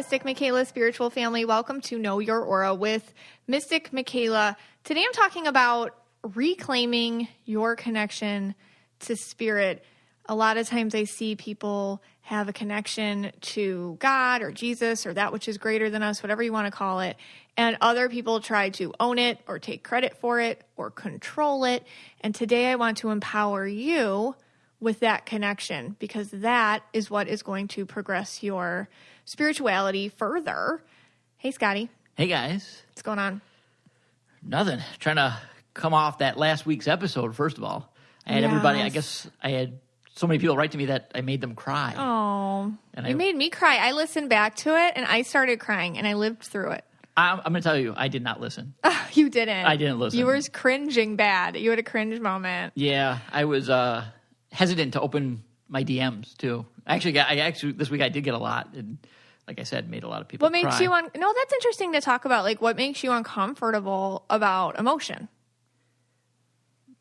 Mystic Michaela spiritual family. Welcome to Know Your Aura with Mystic Michaela. Today I'm talking about reclaiming your connection to spirit. A lot of times I see people have a connection to God or Jesus or that which is greater than us, whatever you want to call it. And other people try to own it or take credit for it or control it. And today I want to empower you with that connection, because that is what is going to progress your spirituality further. Hey, Scotty. Hey, guys. What's going on? Nothing. Trying to come off that last week's episode, first of all. I had everybody, I guess I had so many people write to me that I made them cry. Oh, and you made me cry. I listened back to it, and I started crying, and I lived through it. I'm going to tell you, I did not listen. You didn't? I didn't listen. You were cringing bad. You had a cringe moment. Yeah, I was hesitant to open my DMs, too. Actually, this week I did get a lot, and like I said, made a lot of people cry. What makes you No, that's interesting to talk about. Like, what makes you uncomfortable about emotion?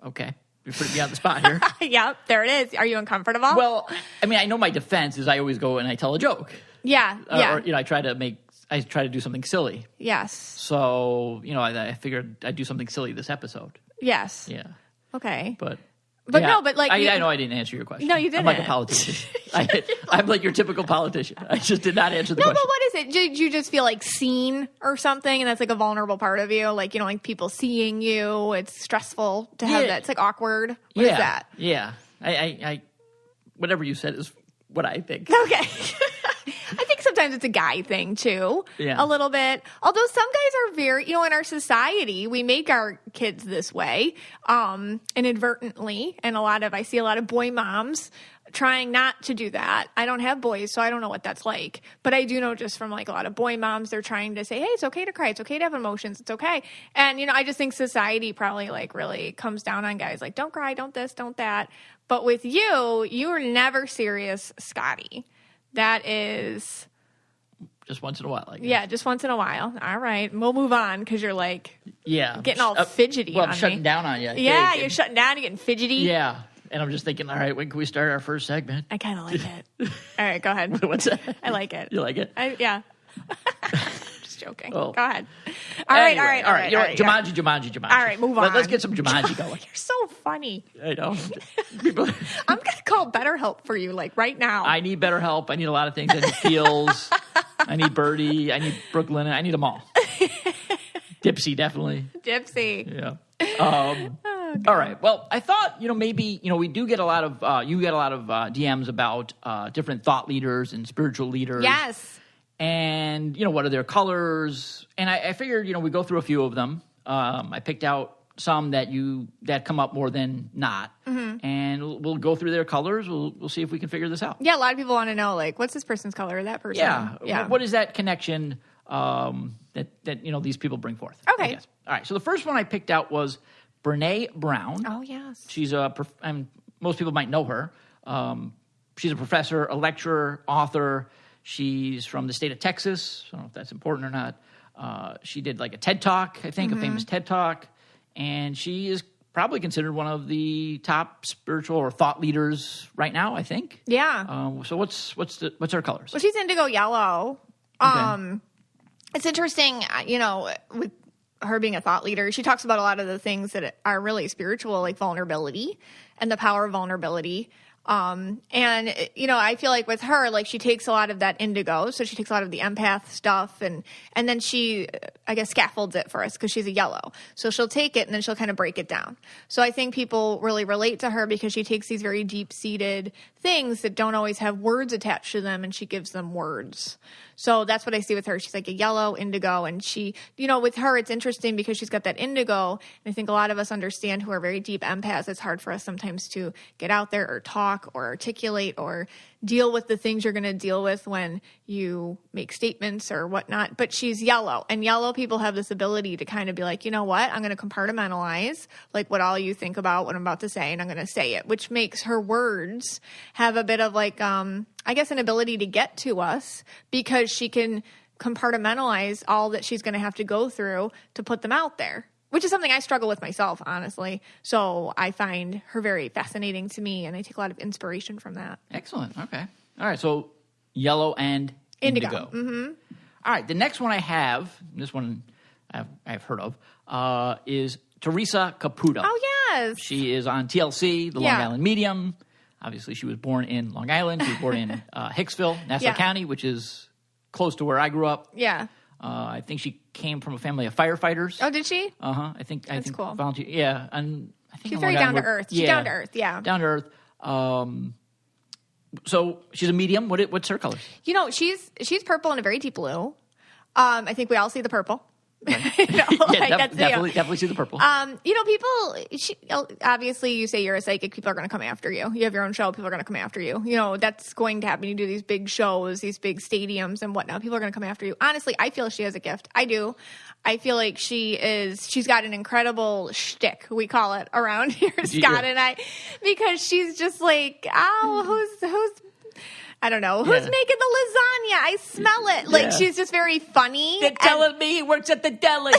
Okay. You're putting me on the spot here. Yep, there it is. Are you uncomfortable? Well, I mean, I know my defense is I always go and I tell a joke. Yeah. Or, I try to do something silly. Yes. So, I figured I'd do something silly this episode. Yes. Yeah. Okay. But yeah, I know I didn't answer your question. No, you didn't. I'm like a politician. I'm like your typical politician. I just did not answer the question. No, but what is it? Did you just feel like seen or something, and that's like a vulnerable part of you? Like, like people seeing you, it's stressful to have that. It's like awkward. What is that? Yeah. I whatever you said is what I think. Okay. I think sometimes it's a guy thing too, a little bit. Although some guys are very, in our society, we make our kids this way, inadvertently. And I see a lot of boy moms trying not to do that. I don't have boys, so I don't know what that's like. But I do know just from like a lot of boy moms, they're trying to say, hey, it's okay to cry. It's okay to have emotions. It's okay. And, I just think society probably like really comes down on guys like, don't cry, don't this, don't that. But with you, you are never serious, Scotty. That is... just once in a while, I guess. Yeah, just once in a while. All right. We'll move on because you're like getting all fidgety on me. I'm shutting down on you. Yeah, you're shutting down. You're getting fidgety. Yeah. And I'm just thinking, all right, when can we start our first segment? I kind of like it. All right, go ahead. What's that? I like it. You like it? Yeah. Just joking. Well, Go ahead. All right. Jumanji. All right, move on. Let's get some Jumanji going. You're so funny. I know. I'm going to call BetterHelp for you, like right now. I need better help. I need a lot of things. I need Feels. I need Birdie. I need Brooklyn. I need them all. Dipsy, definitely. Dipsy. Yeah. All right. Well, I thought, maybe, we do get a lot of, you get a lot of DMs about different thought leaders and spiritual leaders. Yes. And, what are their colors? And I figured, we go through a few of them. I picked out some that come up more than not. Mm-hmm. And we'll go through their colors. We'll see if we can figure this out. Yeah, a lot of people want to know, like, what's this person's color or that person? Yeah. What is that connection that these people bring forth? Okay. All right. So the first one I picked out was Brene Brown. Oh, yes. She's most people might know her. She's a professor, a lecturer, author. She's from the state of Texas. I don't know if that's important or not. She did like a TED Talk, I think, a famous TED Talk. And she is probably considered one of the top spiritual or thought leaders right now, I think. Yeah. So what's her colors? Well, she's indigo yellow. Okay. It's interesting, with her being a thought leader, she talks about a lot of the things that are really spiritual, like vulnerability and the power of vulnerability. And, I feel like with her, like she takes a lot of that indigo. So she takes a lot of the empath stuff and then she, I guess, scaffolds it for us because she's a yellow. So she'll take it and then she'll kind of break it down. So I think people really relate to her because she takes these very deep-seated things that don't always have words attached to them and she gives them words. So that's what I see with her. She's like a yellow indigo. And she, with her, it's interesting because she's got that indigo. And I think a lot of us understand who are very deep empaths. It's hard for us sometimes to get out there or talk or articulate or deal with the things you're going to deal with when you make statements or whatnot. But she's yellow. And yellow people have this ability to kind of be like, you know what? I'm going to compartmentalize like what all you think about what I'm about to say. And I'm going to say it, which makes her words have a bit of like, I guess, an ability to get to us because she can compartmentalize all that she's going to have to go through to put them out there, which is something I struggle with myself, honestly. So I find her very fascinating to me, and I take a lot of inspiration from that. Excellent. Okay. All right. So yellow and Indigo. Mm-hmm. All right, the next one I have, this one I've heard of, is Teresa Caputo. Oh, yes. She is on TLC, the Long Island Medium. Obviously, she was born in Long Island. She was born in Hicksville, Nassau County, which is close to where I grew up. Yeah. I think she came from a family of firefighters. Oh, did she? Uh-huh. I think cool. Volunteer. Yeah, and I think she's very down to earth. She's down to earth, yeah. Down to earth. So she's a medium. What's her colors? You know, she's purple and a very deep blue. I think we all see the purple. Right. Definitely see the purple. You know, people, obviously you say you're a psychic, people are going to come after you. You have your own show, people are going to come after you. You know, that's going to happen. You do these big shows, these big stadiums and whatnot. People are going to come after you. Honestly, I feel she has a gift. I do. I feel like she's got an incredible shtick, we call it around here, Scott and I, because she's just like, who's I don't know. Who's making the lasagna? I smell it. Like, she's just very funny. They're telling me he works at the deli.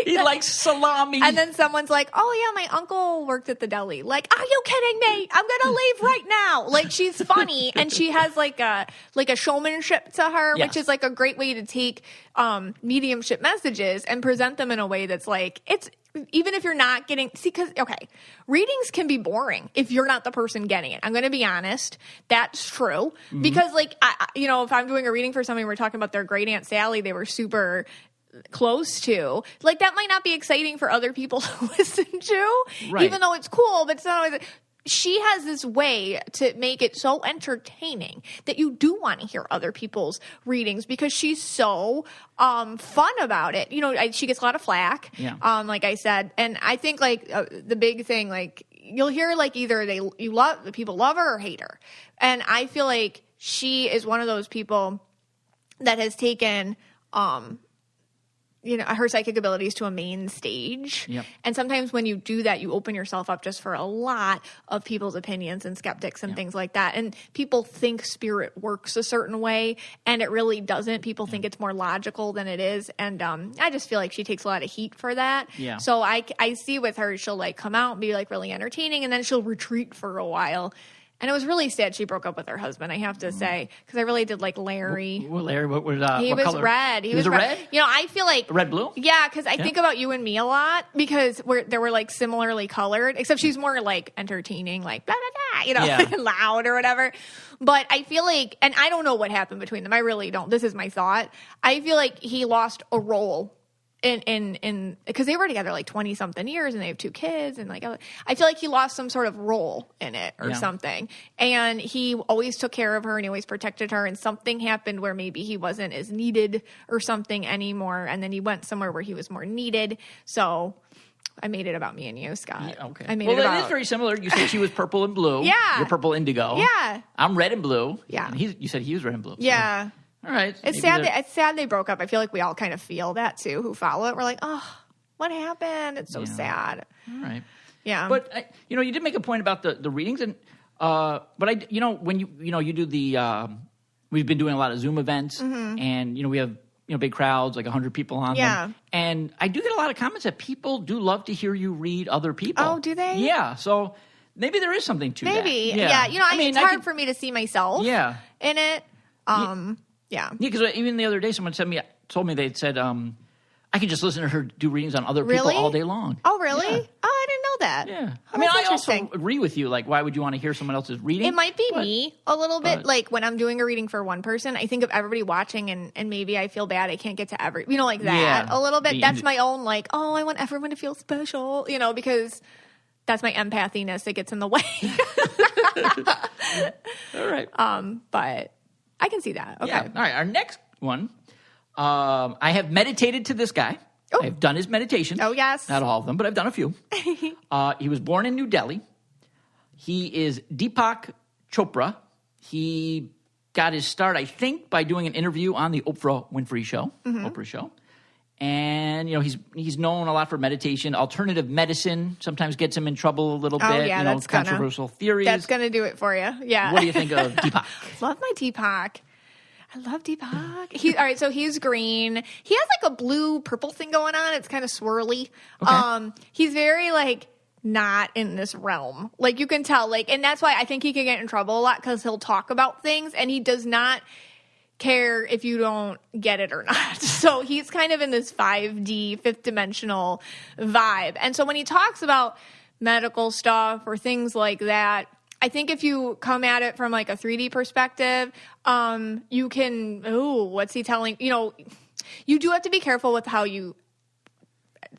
He likes salami. And then someone's like, oh, yeah, my uncle worked at the deli. Like, are you kidding me? I'm going to leave right now. Like, she's funny. And she has like a showmanship to her, which is like a great way to take mediumship messages and present them in a way that's like, even if you're not getting, readings can be boring if you're not the person getting it. I'm going to be honest. That's true. Mm-hmm. Because like, if I'm doing a reading for somebody, we're talking about their great Aunt Sally, they were super close to, like, that might not be exciting for other people to listen to, even though it's cool, but it's not always. She has this way to make it so entertaining that you do want to hear other people's readings because she's so fun about it. You know, she gets a lot of flack, like I said. And I think, like, the big thing, like, you'll hear, like, either the people love her or hate her. And I feel like she is one of those people that has taken her psychic abilities to a main stage. Yep. And sometimes when you do that, you open yourself up just for a lot of people's opinions and skeptics and things like that. And people think spirit works a certain way, and it really doesn't. People think it's more logical than it is. And I just feel like she takes a lot of heat for that. Yeah. So I see with her, she'll, like, come out and be, like, really entertaining, and then she'll retreat for a while. And it was really sad she broke up with her husband, I have to say, because I really did like Larry. Larry, what was he what was color? red. He was red? You know, I feel like red-blue? Yeah, because I think about you and me a lot because they were like similarly colored, except she's more like entertaining, like blah, blah, blah, loud or whatever. But I feel like, and I don't know what happened between them. I really don't. This is my thought. I feel like he lost a role in because they were together like 20 something years and they have 2 kids and like I feel like he lost some sort of role in it or something, and he always took care of her and he always protected her, and something happened where maybe he wasn't as needed or something anymore, and then he went somewhere where he was more needed. So I made it about me and you, Scott. Yeah, okay. I made it about... is very similar. You said she was purple and blue. Yeah. You're purple indigo. Yeah. I'm red and blue. Yeah. And you said he was red and blue. So. Yeah. All right. It's sad they broke up. I feel like we all kind of feel that too, who follow it. We're like, oh, what happened? It's so sad. All right. Yeah. But you did make a point about the readings, and but when you do the we've been doing a lot of Zoom events, and we have big crowds, like 100 people on them. And I do get a lot of comments that people do love to hear you read other people. Oh, do they? Yeah. So maybe there is something to that. Maybe. Yeah. It's hard for me to see myself in it. Yeah, because even the other day, someone told me they'd said, I could just listen to her do readings on other people all day long. Oh, really? Yeah. Oh, I didn't know that. Yeah. Oh, I also agree with you. Like, why would you want to hear someone else's reading? It might be me a little bit. Like, when I'm doing a reading for one person, I think of everybody watching, and maybe I feel bad I can't get to like that a little bit. That's my own, like, oh, I want everyone to feel special, because that's my empathiness that gets in the way. All right. But I can see that. Okay. Yeah. All right. Our next one. I have meditated to this guy. Oh. I've done his meditation. Oh, yes. Not all of them, but I've done a few. He was born in New Delhi. He is Deepak Chopra. He got his start, I think, by doing an interview on the Oprah Winfrey Show. Oprah Show. And, he's known a lot for meditation. Alternative medicine sometimes gets him in trouble a little bit. Yeah, that's controversial theories. That's going to do it for you. Yeah. What do you think of Deepak? Love my Deepak. I love Deepak. All right, so he's green. He has like a blue-purple thing going on. It's kind of swirly. Okay. He's very like not in this realm. Like, you can tell, like, and that's why I think he can get in trouble a lot, because he'll talk about things and he does not care if you don't get it or not. So he's kind of in this 5D, fifth dimensional vibe. And so when he talks about medical stuff or things like that, I think if you come at it from like a 3D perspective, you can, what's he telling? You know, you do have to be careful with how you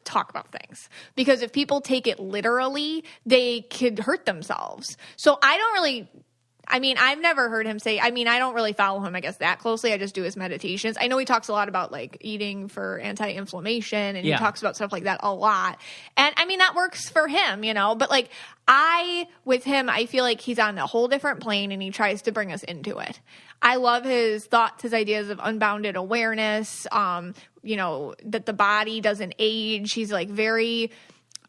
talk about things, because if people take it literally, they could hurt themselves. So I've never heard him say, I don't really follow him, I guess, that closely. I just do his meditations. I know he talks a lot about like eating for anti-inflammation, and he talks about stuff like that a lot. And that works for him, you know, but like with him, I feel like he's on a whole different plane and he tries to bring us into it. I love his thoughts, his ideas of unbounded awareness, you know, that the body doesn't age. He's like very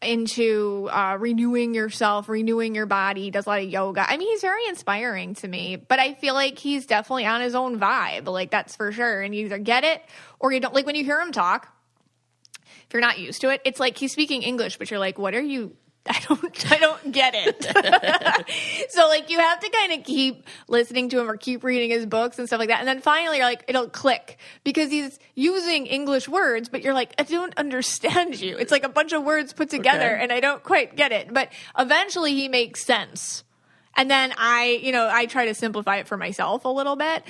into renewing yourself, renewing your body. He does a lot of yoga. He's very inspiring to me, but I feel like he's definitely on his own vibe. Like, that's for sure. And you either get it or you don't. Like, when you hear him talk, if you're not used to it, it's like he's speaking English, but you're like, what are you? I don't get it. So like, you have to kind of keep listening to him or keep reading his books and stuff like that. And then finally you're like, it'll click, because he's using English words, but you're like, I don't understand you. It's like a bunch of words put together and I don't quite get it. But eventually he makes sense. And then I try to simplify it for myself a little bit,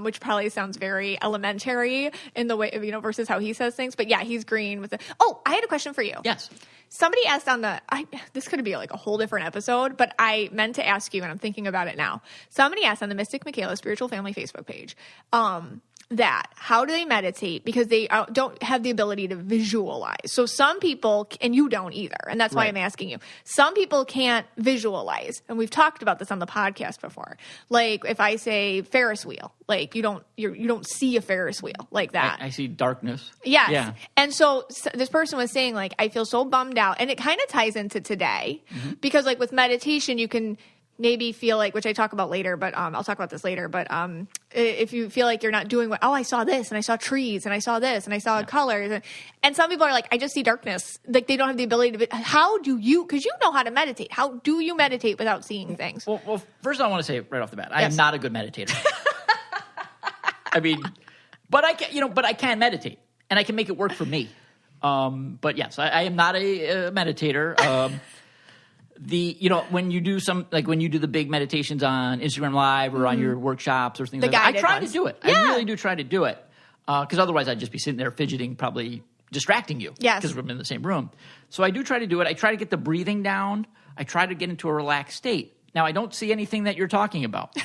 which probably sounds very elementary in the way, you know, versus how he says things. But yeah, he's green with it. Oh, I had a question for you. Yes. Somebody asked this could be like a whole different episode, but I meant to ask you, and I'm thinking about it now. Somebody asked on the Mystic Michaela Spiritual Family Facebook page, that how do they meditate, because they don't have the ability to visualize. So some people, and you don't either, and that's why I'm asking you. Some people can't visualize, and we've talked about this on the podcast before. Like, if I say Ferris wheel, like you don't see a Ferris wheel like that. I see darkness. Yes. Yeah. And so this person was saying, like, I feel so bummed out, and it kind of ties into today, because like with meditation, you can maybe feel like, which I talk about later, but I'll talk about this later, but if you feel like you're not doing what, I saw this and I saw trees and I saw this and I saw colors, and some people are like, I just see darkness. Like, they don't have the ability to, how do you, because you know how to meditate, how do you meditate without seeing things? Well, first I want to say right off the bat, I am not a good meditator. But I can meditate, and I can make it work for me. But yes, I am not a meditator. When you do when you do the big meditations on Instagram Live or on your workshops or things like that, I try to do it. Yeah. I really do try to do it. Because otherwise I'd just be sitting there fidgeting, probably distracting you. Yes. Because we're in the same room. So I do try to do it. I try to get the breathing down. I try to get into a relaxed state. Now, I don't see anything that you're talking about.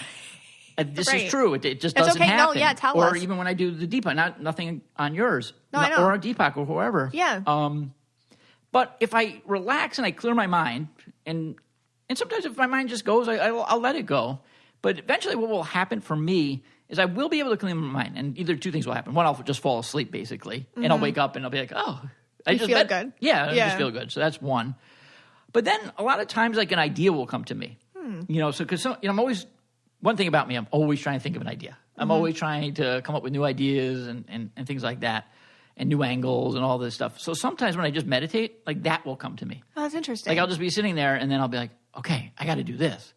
This is true. It just doesn't happen. No, tell us. Or even when I do the Deepak, nothing on yours. No, I know. Or on Deepak or whoever. Yeah. But if I relax and I clear my mind, and sometimes if my mind just goes, I'll let it go. But eventually what will happen for me is I will be able to clear my mind. And either two things will happen. One, I'll just fall asleep, basically. And I'll wake up and I'll be like, I just feel good. Yeah, I just feel good. So that's one. But then a lot of times, like, an idea will come to me. You know, so because I'm always, one thing about me, I'm always trying to think of an idea. I'm always trying to come up with new ideas and things like that, and new angles and all this stuff. So sometimes when I just meditate, like, that will come to me. Oh, that's interesting. Like, I'll just be sitting there and then I'll be like, okay, I got to do this.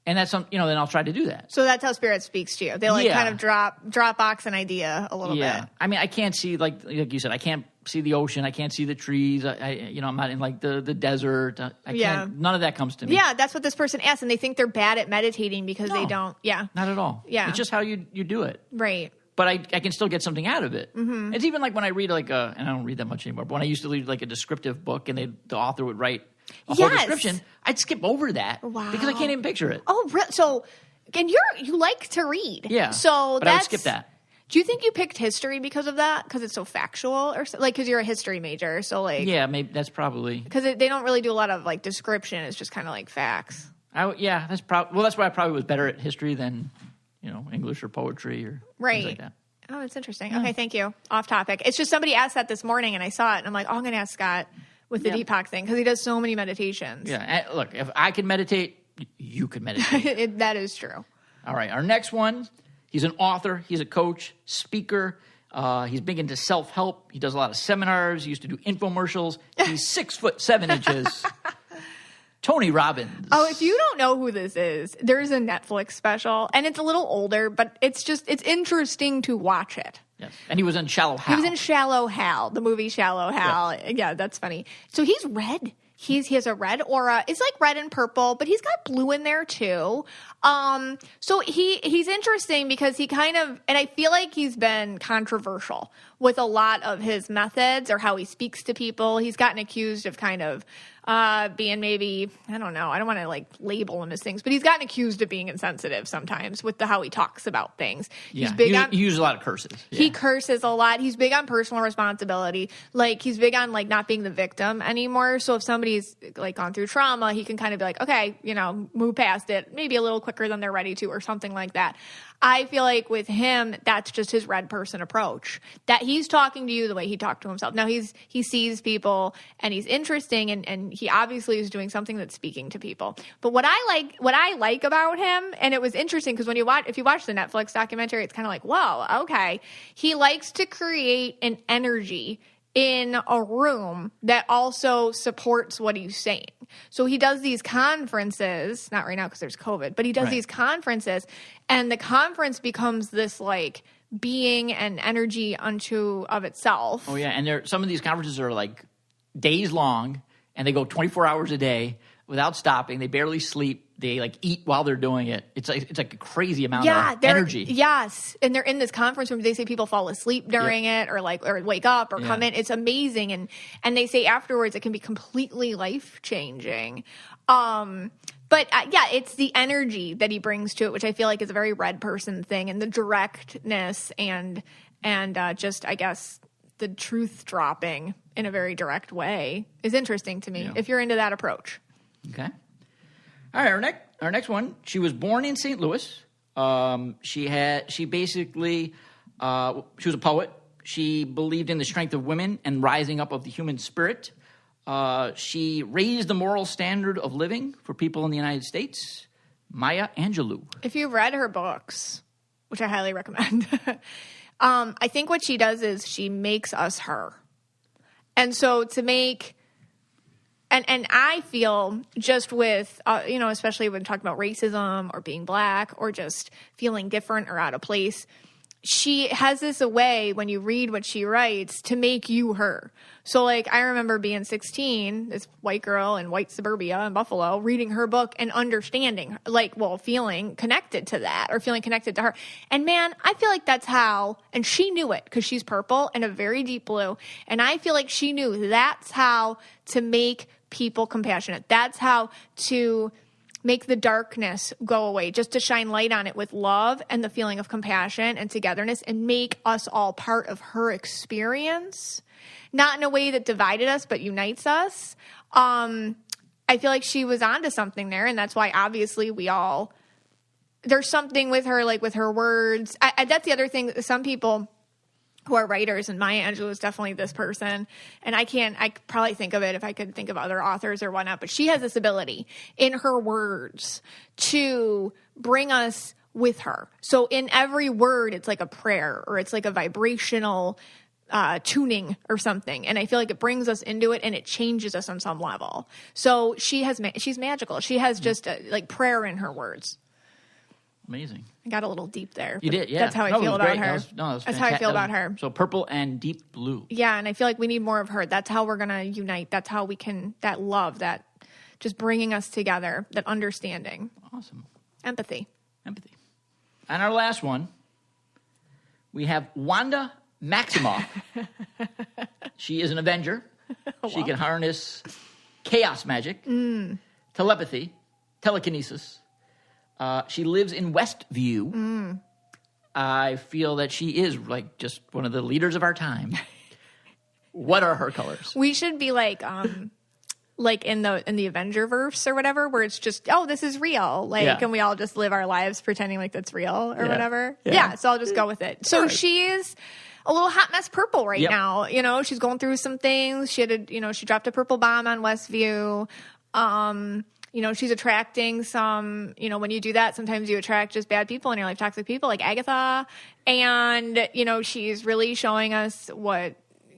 And that's then I'll try to do that. So that's how spirit speaks to you. They kind of drop box an idea a little bit. I can't see, like you said, I can't see the ocean. I can't see the trees. I'm not in like the desert. I can't, none of that comes to me. Yeah, that's what this person asked, and they think they're bad at meditating because they don't. Yeah, not at all. Yeah, it's just how you do it. Right. But I can still get something out of it. It's even like when I read and I don't read that much anymore, but when I used to read like a descriptive book and the author would write a whole description, I'd skip over that because I can't even picture it. Oh, so, and you like to read. Yeah. So but I would skip that. Do you think you picked history because of that? Because it's so factual, or like because you're a history major? So like, yeah, maybe that's probably because they don't really do a lot of like description. It's just kind of like facts. That's probably that's why I probably was better at history than English or poetry or things like that. Oh, that's interesting. Okay, thank you. Off topic. It's just somebody asked that this morning, and I saw it, and I'm like, I'm going to ask Scott with the Deepak thing because he does so many meditations. Yeah, and look, if I can meditate, you can meditate. That is true. All right, our next one. He's an author. He's a coach, speaker. He's big into self-help. He does a lot of seminars. He used to do infomercials. He's 6'7" Tony Robbins. Oh, if you don't know who this is, there's a Netflix special, and it's a little older, but it's interesting to watch it. Yes. And he was in Shallow Hal. He was in Shallow Hal, the movie Shallow Hal. Yes. Yeah, that's funny. So he's red. He has a red aura. It's like red and purple, but he's got blue in there too. So he's interesting because he kind of, and I feel like he's been controversial with a lot of his methods or how he speaks to people. He's gotten accused of kind of being maybe, I don't know, I don't want to like label him as things, but he's gotten accused of being insensitive sometimes with how he talks about things. Yeah, he uses a lot of curses. Yeah. He curses a lot. He's big on personal responsibility. Like he's big on like not being the victim anymore. So if somebody's like gone through trauma, he can kind of be like, okay, move past it, maybe a little quicker than they're ready to or something like that. I feel like with him, that's just his red person approach, that he's talking to you the way he talked to himself. Now he sees people and he's interesting and he obviously is doing something that's speaking to people. But what I like about him, and it was interesting because if you watch the Netflix documentary, it's kind of like, whoa, okay. He likes to create an energy in a room that also supports what he's saying. So he does these conferences, not right now because there's COVID, but he does these conferences, and the conference becomes this like being and energy unto of itself. Oh yeah, and some of these conferences are like days long, and they go 24 hours a day without stopping. They barely sleep. They like eat while they're doing it. It's like a crazy amount of energy. Yes, and they're in this conference room. They say people fall asleep during it, or wake up, or come in. It's amazing, and they say afterwards it can be completely life changing. But it's the energy that he brings to it, which I feel like is a very red person thing, and the directness and just I guess the truth dropping in a very direct way is interesting to me. If you're into that approach. Okay. All right, our next one. She was born in St. Louis. She was a poet. She believed in the strength of women and rising up of the human spirit. She raised the moral standard of living for people in the United States. Maya Angelou. If you've read her books, which I highly recommend, I think what she does is she makes us her. And so to make... And I feel just with, especially when talking about racism or being black or just feeling different or out of place, she has this way when you read what she writes to make you her. So like I remember being 16, this white girl in white suburbia in Buffalo, reading her book and understanding, feeling connected to that or feeling connected to her. And man, I feel like that's how, and she knew it because she's purple and a very deep blue. And I feel like she knew that's how to make people compassionate. That's how to make the darkness go away, just to shine light on it with love and the feeling of compassion and togetherness and make us all part of her experience, not in a way that divided us, but unites us. I feel like she was onto something there. And that's why obviously there's something with her, like with her words. That's the other thing. Some people who are writers, and Maya Angelou is definitely this person. And I could probably think of it if I could think of other authors or whatnot, but she has this ability in her words to bring us with her. So in every word, it's like a prayer or it's like a vibrational tuning or something. And I feel like it brings us into it and it changes us on some level. So she's magical. She has just like prayer in her words. Amazing. I got a little deep there. You did, yeah. That's how I feel about her. That's how I feel about her. So purple and deep blue. Yeah, and I feel like we need more of her. That's how we're going to unite. That's how we can, that love, that just bringing us together, that understanding. Awesome. Empathy. And our last one, we have Wanda Maxima. She is an Avenger. Wow. She can harness chaos magic, telepathy, telekinesis. She lives in Westview. I feel that she is like just one of the leaders of our time. What are her colors? We should be like in the Avengerverse or whatever, where it's just, this is real. And we all just live our lives pretending like that's real or whatever. Yeah. So I'll just go with it. So she's a little hot mess purple right now. She's going through some things. She dropped a purple bomb on Westview. She's attracting some, when you do that, sometimes you attract just bad people in your life, toxic people like Agatha. And, she's really showing us what,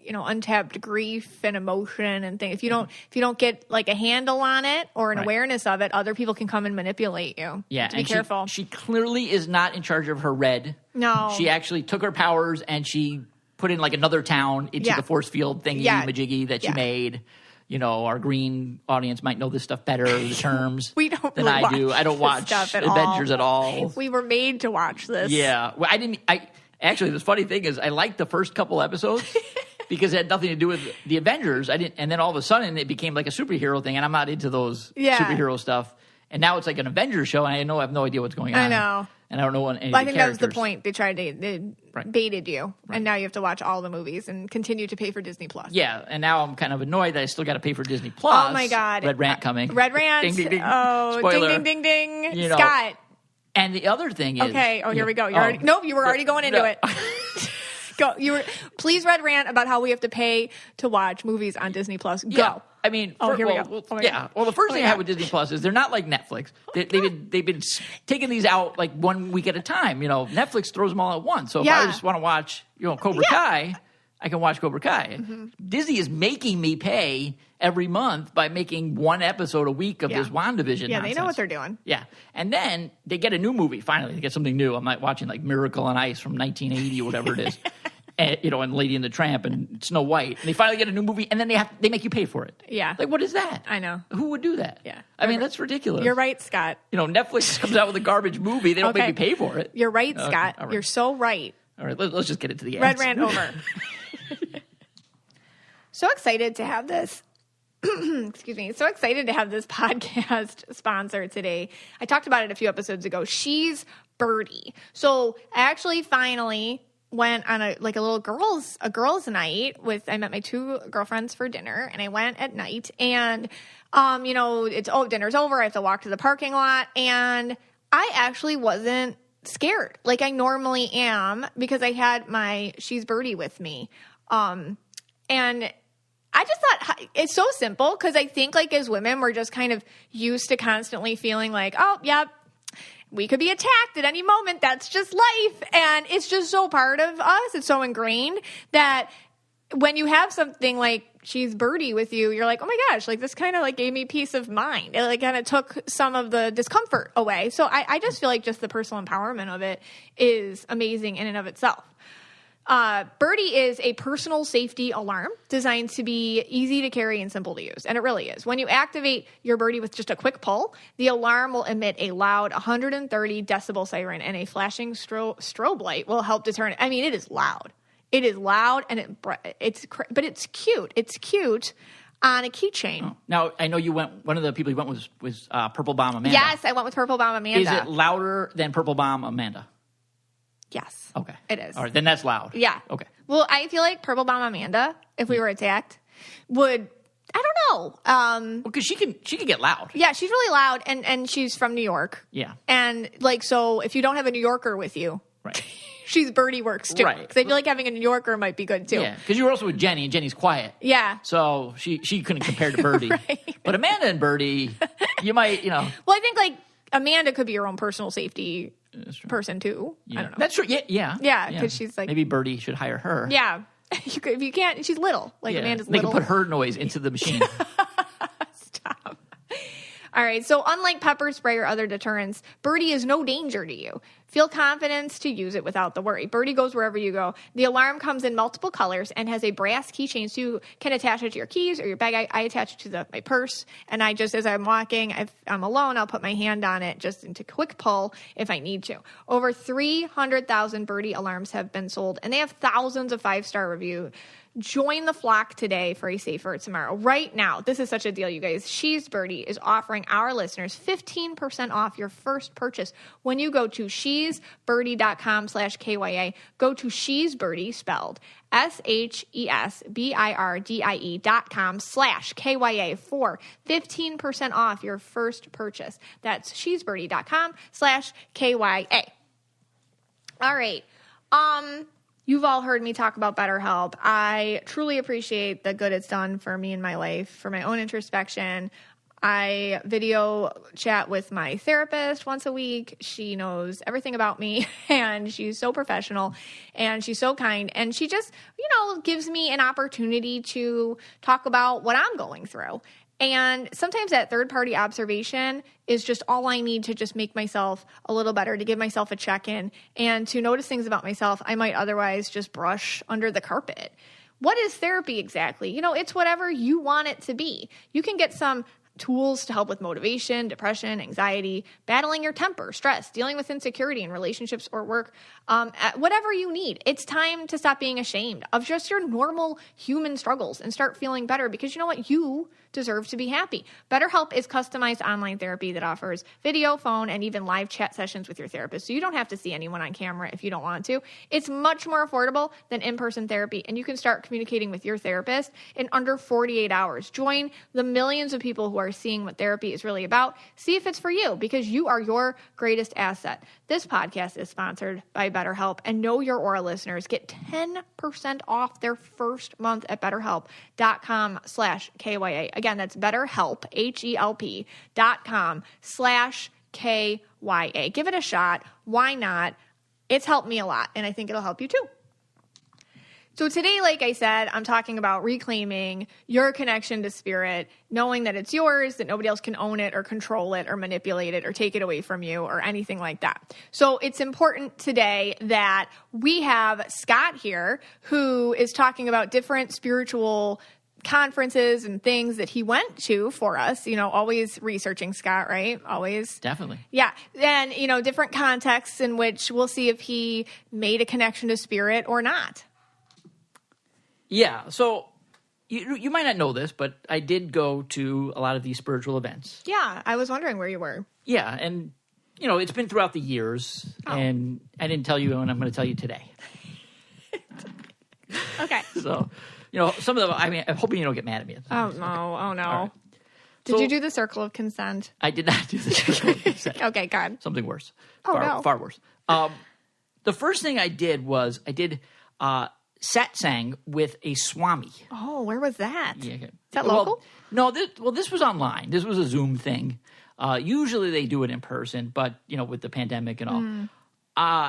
untapped grief and emotion and things. If you don't get like a handle on it or an awareness of it, other people can come and manipulate you. Yeah, so be careful. She clearly is not in charge of her red. No. She actually took her powers and she put in like another town into the force field thingy majiggy that she made. Our green audience might know this stuff better, the terms we don't than I do. I don't watch Avengers at all. We were made to watch this. Yeah. Well, actually, the funny thing is I liked the first couple episodes because it had nothing to do with the Avengers. And then all of a sudden it became like a superhero thing, and I'm not into those superhero stuff. And now it's like an Avengers show, and I have no idea what's going on. I know. And I don't know any of I the think characters. that was the point. They baited you, and now you have to watch all the movies and continue to pay for Disney Plus. Yeah, and now I'm kind of annoyed that I still got to pay for Disney Plus. Oh my God, Red Rant coming. Red Rant. Ding ding ding. Oh, spoiler. ding ding ding ding. Scott. And the other thing is okay. Oh, here we go. You were already going into it. Go. Please Red Rant about how we have to pay to watch movies on Disney Plus. Go. Yeah. I mean, here we go. Well, the first thing I have with Disney Plus is they're not like Netflix. They've been taking these out like 1 week at a time. Netflix throws them all at once. So if I just want to watch, Cobra Kai, I can watch Cobra Kai. Mm-hmm. Disney is making me pay every month by making one episode a week of this WandaVision. Yeah, nonsense. they know what they're doing. Yeah, and then they get a new movie. Finally, they get something new. I'm not watching like Miracle on Ice from 1980 or whatever it is. And Lady and the Tramp and Snow White. And they finally get a new movie, and then they make you pay for it. Yeah. Like, what is that? I know. Who would do that? Yeah. I mean, that's ridiculous. You're right, Scott. Netflix comes out with a garbage movie. They don't make you pay for it. You're right, Scott. Right. You're so right. All right, let's just get into the Red ads. Rant over. So excited to have this. Excuse me. So excited to have this podcast sponsor today. I talked about it a few episodes ago. She's Birdie. So I actually finally went on a little girls night I met my two girlfriends for dinner, and I went at night, and dinner's over. I have to walk to the parking lot, and I actually wasn't scared like I normally am because I had my She's Birdie with me. And I just thought it's so simple because I think like as women, we're just kind of used to constantly feeling like, oh, yeah, we could be attacked at any moment. That's just life. And it's just so part of us. It's so ingrained that when you have something like She's Birdie with you, you're like, oh my gosh, like this kind of like gave me peace of mind. It like kind of took some of the discomfort away. So I just feel like just the personal empowerment of it is amazing in and of itself. Birdie is a personal safety alarm designed to be easy to carry and simple to use. And it really is. When you activate your Birdie with just a quick pull, the alarm will emit a loud 130 decibel siren, and a flashing strobe light will help deter it. I mean, it is loud. It is loud, and but it's cute. It's cute on a keychain. Oh. Now, I know you went, one of the people you went with was Purple Bomb Amanda. Yes, I went with Purple Bomb Amanda. Is it louder than Purple Bomb Amanda? Yes. Okay. It is. All right, then that's loud. Yeah. Okay. Well, I feel like Purple Bomb Amanda, if we were attacked, would, I don't know. Because she can get loud. Yeah, she's really loud, and she's from New York. Yeah. And like, so if you don't have a New Yorker with you, right. She's Birdie works too. Right. Because I feel like having a New Yorker might be good too. Yeah, because you were also with Jenny, and Jenny's quiet. Yeah. So she couldn't compare to Birdie. Right. But Amanda and Birdie, you might, Well, I think like Amanda could be your own personal safety person too. Yeah. I don't know. That's true. Yeah. Yeah, because she's like, maybe Birdie should hire her. Yeah. If you can't, she's little. Like Amanda's they little. can put her noise into the machine. Stop. All right. So unlike pepper spray or other deterrents, Birdie is no danger to you. Feel confidence to use it without the worry. Birdie goes wherever you go. The alarm comes in multiple colors and has a brass keychain, so you can attach it to your keys or your bag. I attach it to my purse, and I just, as I'm walking, if I'm alone, I'll put my hand on it just into quick pull if I need to. Over 300,000 Birdie alarms have been sold, and they have thousands of 5-star reviews. Join the flock today for a safer tomorrow. Right now, this is such a deal, you guys. She's Birdie is offering our listeners 15% off your first purchase when you go to shesbirdie.com/KYA. Go to She's Birdie, spelled SHESBIRDIE.com/KYA for 15% off your first purchase. That's shesbirdie.com/KYA. All right. You've all heard me talk about BetterHelp. I truly appreciate the good it's done for me in my life, for my own introspection. I video chat with my therapist once a week. She knows everything about me, and she's so professional, and she's so kind, and she just, gives me an opportunity to talk about what I'm going through. And sometimes that third-party observation is just all I need to just make myself a little better, to give myself a check-in, and to notice things about myself I might otherwise just brush under the carpet. What is therapy exactly? It's whatever you want it to be. You can get some tools to help with motivation, depression, anxiety, battling your temper, stress, dealing with insecurity in relationships or work, whatever you need. It's time to stop being ashamed of just your normal human struggles and start feeling better, because you know what? You deserve to be happy. BetterHelp is customized online therapy that offers video, phone, and even live chat sessions with your therapist. So you don't have to see anyone on camera if you don't want to. It's much more affordable than in-person therapy, and you can start communicating with your therapist in under 48 hours. Join the millions of people who are seeing what therapy is really about. See if it's for you, because you are your greatest asset. This podcast is sponsored by BetterHelp, and Know Your Aura listeners get 10% off their first month at BetterHelp.com/KYA. Again, that's BetterHelp, HELP.com/KYA. Give it a shot. Why not? It's helped me a lot, and I think it'll help you too. So today, like I said, I'm talking about reclaiming your connection to spirit, knowing that it's yours, that nobody else can own it or control it or manipulate it or take it away from you or anything like that. So it's important today that we have Scott here, who is talking about different spiritual conferences and things that he went to for us, always researching Scott, right? Always. Definitely. Yeah. And, different contexts in which we'll see if he made a connection to spirit or not. Yeah, so you might not know this, but I did go to a lot of these spiritual events. Yeah, I was wondering where you were. Yeah, and, it's been throughout the years, and I didn't tell you, and I'm going to tell you today. Okay. So, some of them, I'm hoping you don't get mad at me. Oh, no. Right. Did you do the circle of consent? I did not do the circle of consent. Okay, God. Something worse. No. Far worse. The first thing I did was Satsang with a Swami. Oh, where was that? Yeah. Is that local? No, this was online. This was a Zoom thing. Usually they do it in person, but, with the pandemic and all.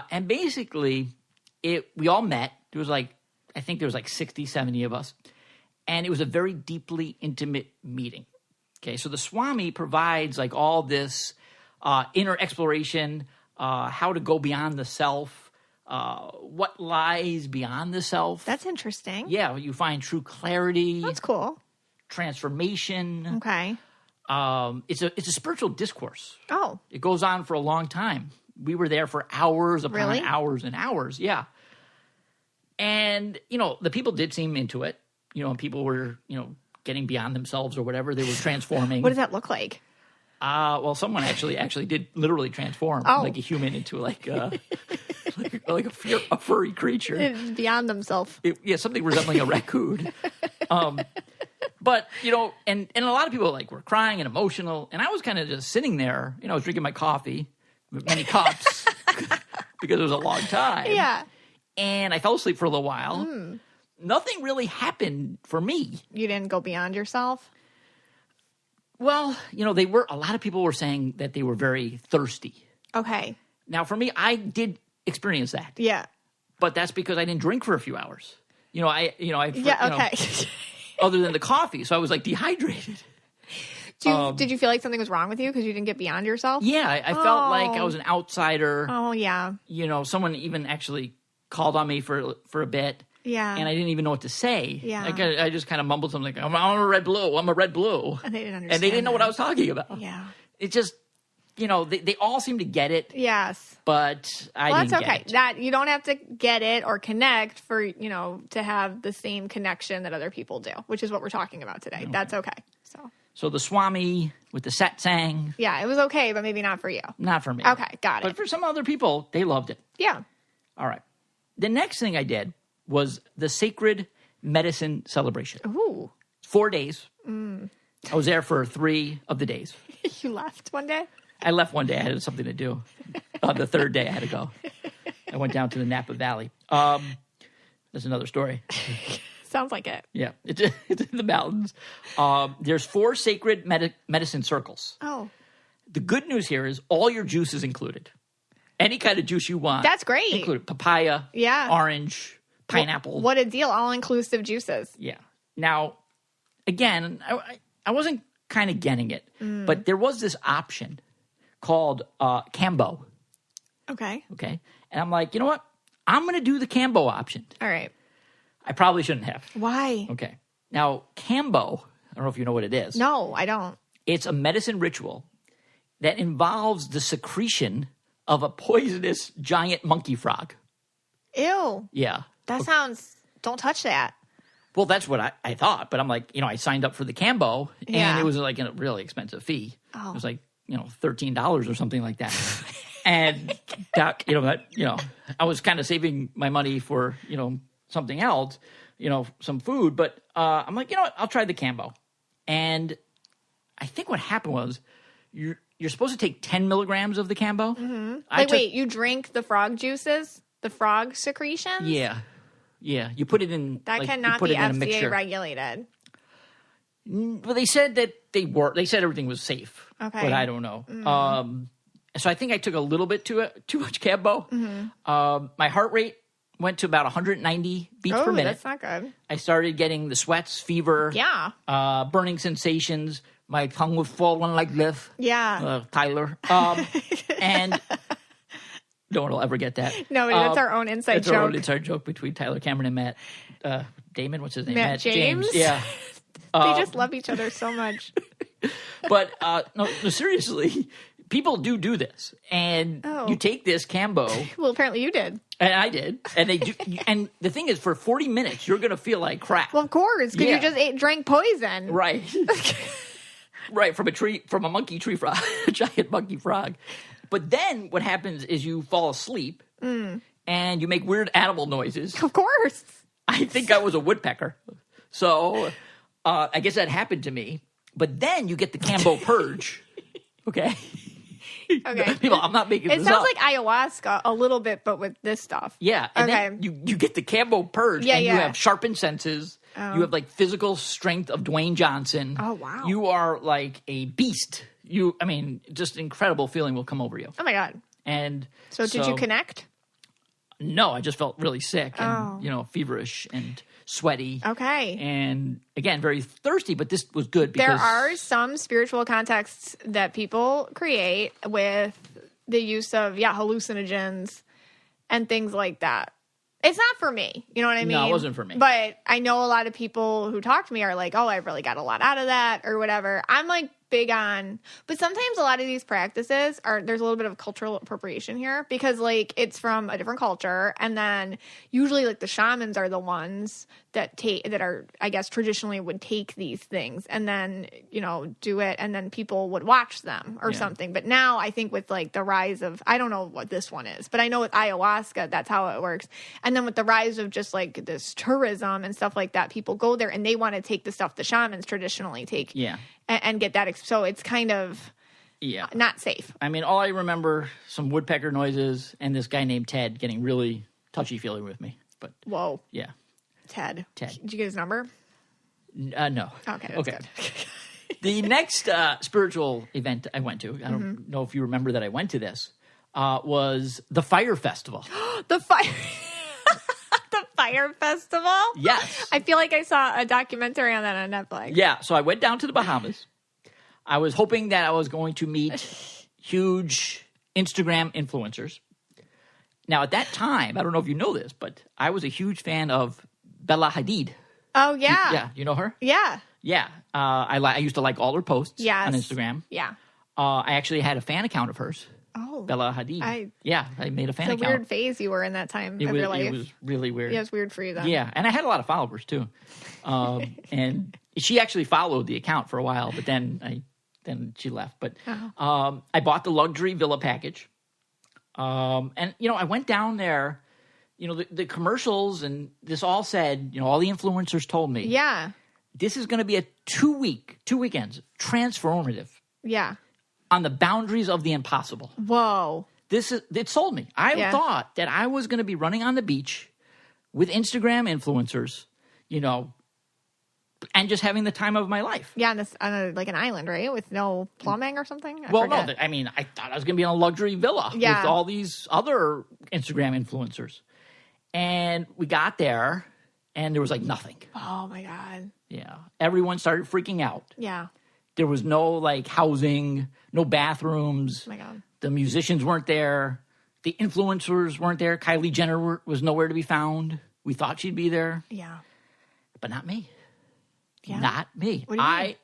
And basically, we all met. There was I think there was 60, 70 of us. And it was a very deeply intimate meeting. Okay, so the Swami provides all this inner exploration, how to go beyond the self, what lies beyond the self. That's interesting. Yeah, you find true clarity. That's cool. Transformation. Okay. It's a spiritual discourse. Oh. It goes on for a long time. We were there for hours upon hours and hours. Yeah. And, the people did seem into it. People were, getting beyond themselves or whatever. They were transforming. What does that look like? Well, someone actually did literally transform like a human into a furry creature. Beyond themselves. Something resembling a raccoon. But, and a lot of people were crying and emotional. And I was kind of just sitting there, I was drinking my coffee with many cups because it was a long time. Yeah. And I fell asleep for a little while. Nothing really happened for me. You didn't go beyond yourself? Well, a lot of people were saying that they were very thirsty. Okay. Now, for me, I did experience that. Yeah. But that's because I didn't drink for a few hours. Okay. Other than the coffee. So I was dehydrated. Did you feel like something was wrong with you because you didn't get beyond yourself? Yeah. I felt like I was an outsider. Oh, yeah. Someone even actually called on me for a bit. Yeah. And I didn't even know what to say. Yeah. I just kind of mumbled something I'm a red blue. I'm a red blue. And they didn't understand. And they didn't know what I was talking about. Yeah. It just, they all seem to get it. Yes. But I didn't that's okay. get it. That you don't have to get it or connect for, to have the same connection that other people do, which is what we're talking about today. Okay. That's okay. So the Swami with the Satsang. Yeah, it was okay, but maybe not for you. Not for me. Okay, got it. But for some other people, they loved it. Yeah. All right. The next thing I did was the Sacred Medicine Celebration. Ooh. 4 days. I was there for 3 of the days. You left one day? I left one day. I had something to do. The third day I had to go. I went down to the Napa Valley. That's another story. Sounds like it. Yeah, it's in the mountains. There's 4 sacred medicine circles. Oh. The good news here is all your juice is included. Any kind of juice you want. That's great. Included papaya, orange, pineapple. What a deal. All-inclusive juices. Yeah. Now, again, I wasn't kind of getting it, but there was this option called Cambo. Okay. Okay. And I'm like, you know what? I'm going to do the Cambo option. All right. I probably shouldn't have. Why? Okay. Now, Cambo, I don't know if you know what it is. No, I don't. It's a medicine ritual that involves the secretion of a poisonous giant monkey frog. Ew. Yeah. That sounds, don't touch that. Well, that's what I thought. But I'm like, I signed up for the Cambo, and it was like a really expensive fee. Oh. It was like, $13 or something like that. And that, I was kind of saving my money for, something else, some food. But I'm like, I'll try the Cambo. And I think what happened was you're supposed to take 10 milligrams of the Cambo. Mm-hmm. Wait, you drink the frog juices? The frog secretions? Yeah. Yeah. You put it in. That cannot be FDA regulated. Well, they said that they were. They said everything was safe. Okay. But I don't know. So I think I took a little bit too much Cambo. Mm-hmm. My heart rate went to about 190 beats per minute. That's not good. I started getting the sweats, fever, burning sensations. My tongue was falling like this. Yeah. Tyler. And no one will ever get that. No, that's our own inside joke. It's our own inside joke between Tyler Cameron and Matt Damon. What's his name? Matt James? Yeah. They just love each other so much. But no, seriously, people do this. And you take this Cambo. Well, apparently you did. And I did. And they do. And the thing is, for 40 minutes, you're going to feel like crap. Well, of course, because you just drank poison. Right. Right, from a monkey tree frog, a giant monkey frog. But then what happens is you fall asleep and you make weird animal noises. Of course. I think I was a woodpecker. So I guess that happened to me. But then you get the Cambo purge. Okay? Okay. People, I'm not making this up. It sounds like ayahuasca a little bit, but with this stuff. Yeah. And then you get the Cambo purge and you have sharpened senses. You have like physical strength of Dwayne Johnson. Oh, wow. You are like a beast. Just incredible feeling will come over you. Oh my God. And so did you connect? No, I just felt really sick and, feverish and sweaty. Okay. And again, very thirsty, but this was good because there are some spiritual contexts that people create with the use of, hallucinogens and things like that. It's not for me. You know what I mean? No, it wasn't for me. But I know a lot of people who talk to me are like, oh, I really got a lot out of that or whatever. I'm like big on, but sometimes a lot of these practices there's a little bit of cultural appropriation here because like it's from a different culture. And then usually like the shamans are the ones that are, I guess, traditionally would take these things and then, do it. And then people would watch them or something. But now I think with like the rise of, I don't know what this one is, but I know with ayahuasca, that's how it works. And then with the rise of just like this tourism and stuff like that, people go there and they want to take the stuff the shamans traditionally take. Yeah. And get that. So it's kind of not safe. I mean, all I remember, some woodpecker noises and this guy named Ted getting really touchy-feely with me. But whoa. Yeah. Ted. Did you get his number? No. Okay, that's good. The next spiritual event I went to, I don't know if you remember that I went to this, was the Fire Festival. The Fire Festival? Yes. I feel like I saw a documentary on that on Netflix. Yeah, so I went down to the Bahamas. I was hoping that I was going to meet huge Instagram influencers. Now, at that time, I don't know if you know this, but I was a huge fan of Bella Hadid. Oh, yeah. You know her? Yeah. Yeah. I used to like all her posts on Instagram. Yeah. I actually had a fan account of hers. Oh. Bella Hadid. I made a fan account. It's a weird phase you were in that time of your life. It was really weird. Yeah, it was weird for you then. Yeah, and I had a lot of followers too. And she actually followed the account for a while, but then she left. But I bought the luxury villa package. And, I went down there, the commercials and this all said, all the influencers told me. Yeah. This is going to be a 2 weekends, transformative. Yeah. On the boundaries of the impossible. Whoa. It sold me. I thought that I was going to be running on the beach with Instagram influencers, and just having the time of my life. Yeah, on like an island, right? With no plumbing or something? I No, forget. I thought I was going to be in a luxury villa with all these other Instagram influencers. And we got there, and there was like nothing. Oh, my God. Yeah. Everyone started freaking out. Yeah. There was no like housing, no bathrooms. Oh, my God. The musicians weren't there. The influencers weren't there. Kylie Jenner was nowhere to be found. We thought she'd be there. Yeah. But not me. Yeah. Not me. What do you mean?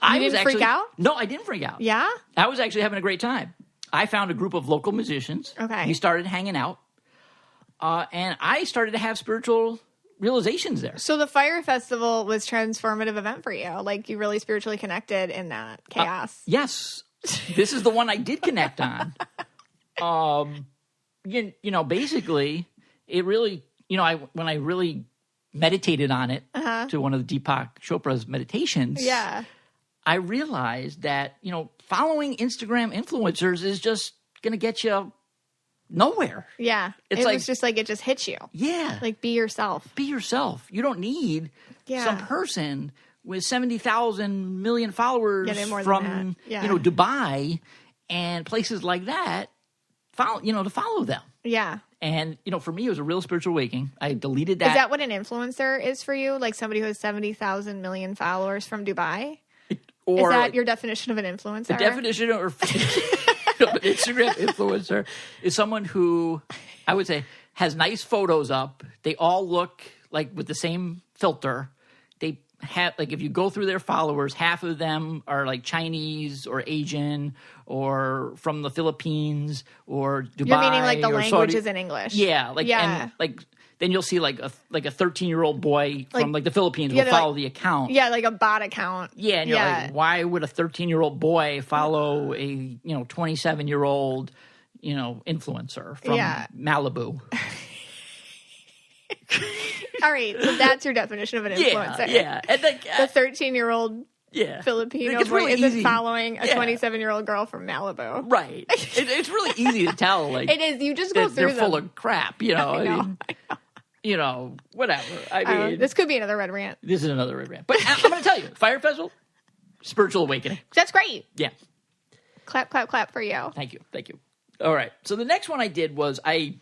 I didn't was freak out? No, I didn't freak out. Yeah? I was actually having a great time. I found a group of local musicians. Okay. We started hanging out. And I started to have spiritual realizations there. So the Fire Festival was a transformative event for you. Like, you really spiritually connected in that chaos. Yes. This is the one I did connect on. Basically, it really, when I really meditated on it to one of the Deepak Chopra's meditations, I realized that, following Instagram influencers is just going to get you nowhere. Yeah. It's was just like, it just hits you. Yeah. Like, be yourself. Be yourself. You don't need some person with 70,000 million followers from, Dubai and places like that, to follow them. Yeah. And, for me, it was a real spiritual awakening. I deleted that. Is that what an influencer is for you? Like somebody who has 70,000 million followers from Dubai? Or is that your definition of an influencer? The definition of an Instagram influencer is someone who, I would say, has nice photos up. They all look like with the same filter. They have, like, if you go through their followers, half of them are like Chinese or Asian or from the Philippines or Dubai. You're meaning like the or language Saudi. is in English. Yeah. And then you'll see like a 13-year-old boy from like the Philippines will follow the account. Yeah, like a bot account. Yeah, and you're like, why would a 13-year-old boy follow a 27-year-old influencer from Malibu? All right, so that's your definition of an influencer. Yeah, and the 13-year-old Filipino boy really isn't following a 27-year-old girl from Malibu. Right. It's really easy to tell. Like, it is. You just go through them. They're full of crap. I know. Whatever. I mean, this could be another red rant. This is another red rant. But I'm going to tell you, Fire Festival, spiritual awakening. That's great. Yeah. Clap, clap, clap for you. Thank you. All right. So the next one I did was I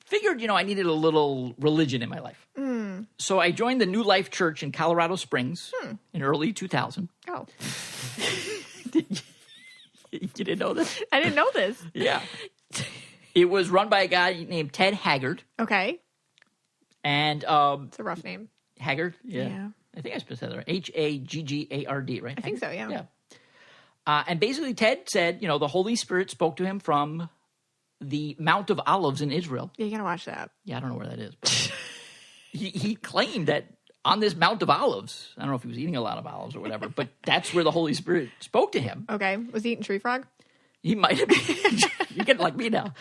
figured, I needed a little religion in my life. So I joined the New Life Church in Colorado Springs in early 2000. Oh. You didn't know this? I didn't know this. Yeah. It was run by a guy named Ted Haggard. Okay. And it's a rough name. Haggard? Yeah. I think I said that right. Haggard, right? I think so, yeah. And basically Ted said, the Holy Spirit spoke to him from the Mount of Olives in Israel. Yeah, you gotta watch that. Yeah, I don't know where that is. But he claimed that on this Mount of Olives, I don't know if he was eating a lot of olives or whatever, but that's where the Holy Spirit spoke to him. Okay. Was he eating tree frog? He might have been. You're getting like me now.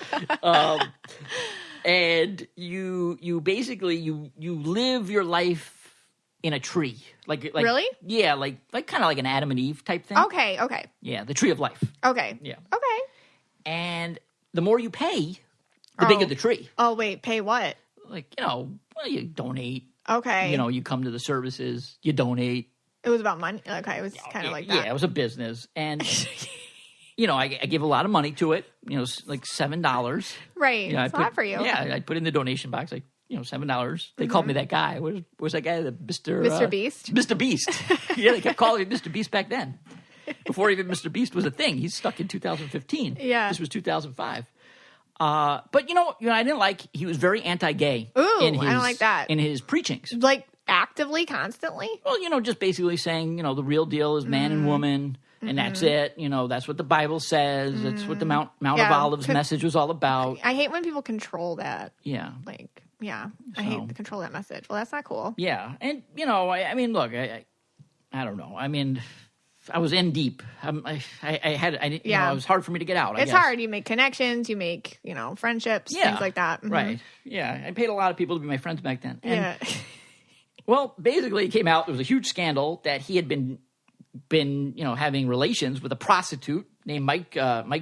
And you basically you live your life in a tree. Like really? Yeah, like kind of like an Adam and Eve type thing. Okay. Yeah, the tree of life. Okay. Yeah. Okay. And the more you pay, the bigger the tree. Oh, wait, pay what? Like, you donate. Okay. You come to the services, you donate. It was about money. Okay, it was kind of like that. Yeah, it was a business. And, I give a lot of money to it, like $7. Right. It's a lot for you. Yeah, I put in the donation box, like, $7. They called me that guy. What was that guy? The Mr. Beast? Mr. Beast. Yeah, they kept calling me Mr. Beast back then. Before even Mr. Beast was a thing. He's stuck in 2015. Yeah. This was 2005. But I didn't like, he was very anti-gay. Ooh, I don't like that. In his preachings. Like, actively, constantly? Well, just basically saying, the real deal is man and woman, and that's it. That's what the Bible says. That's what the Mount of Olives message was all about. I hate when people control that. Yeah. Like, yeah. I hate to control that message. Well, that's not cool. Yeah. And, I mean, look, I don't know. I mean, I was in deep. It was hard for me to get out. It's hard. You make connections. You make, friendships, things like that. Mm-hmm. Right. Yeah. I paid a lot of people to be my friends back then. And, yeah. Well, basically, it came out. There was a huge scandal that he had been having relations with a prostitute named Mike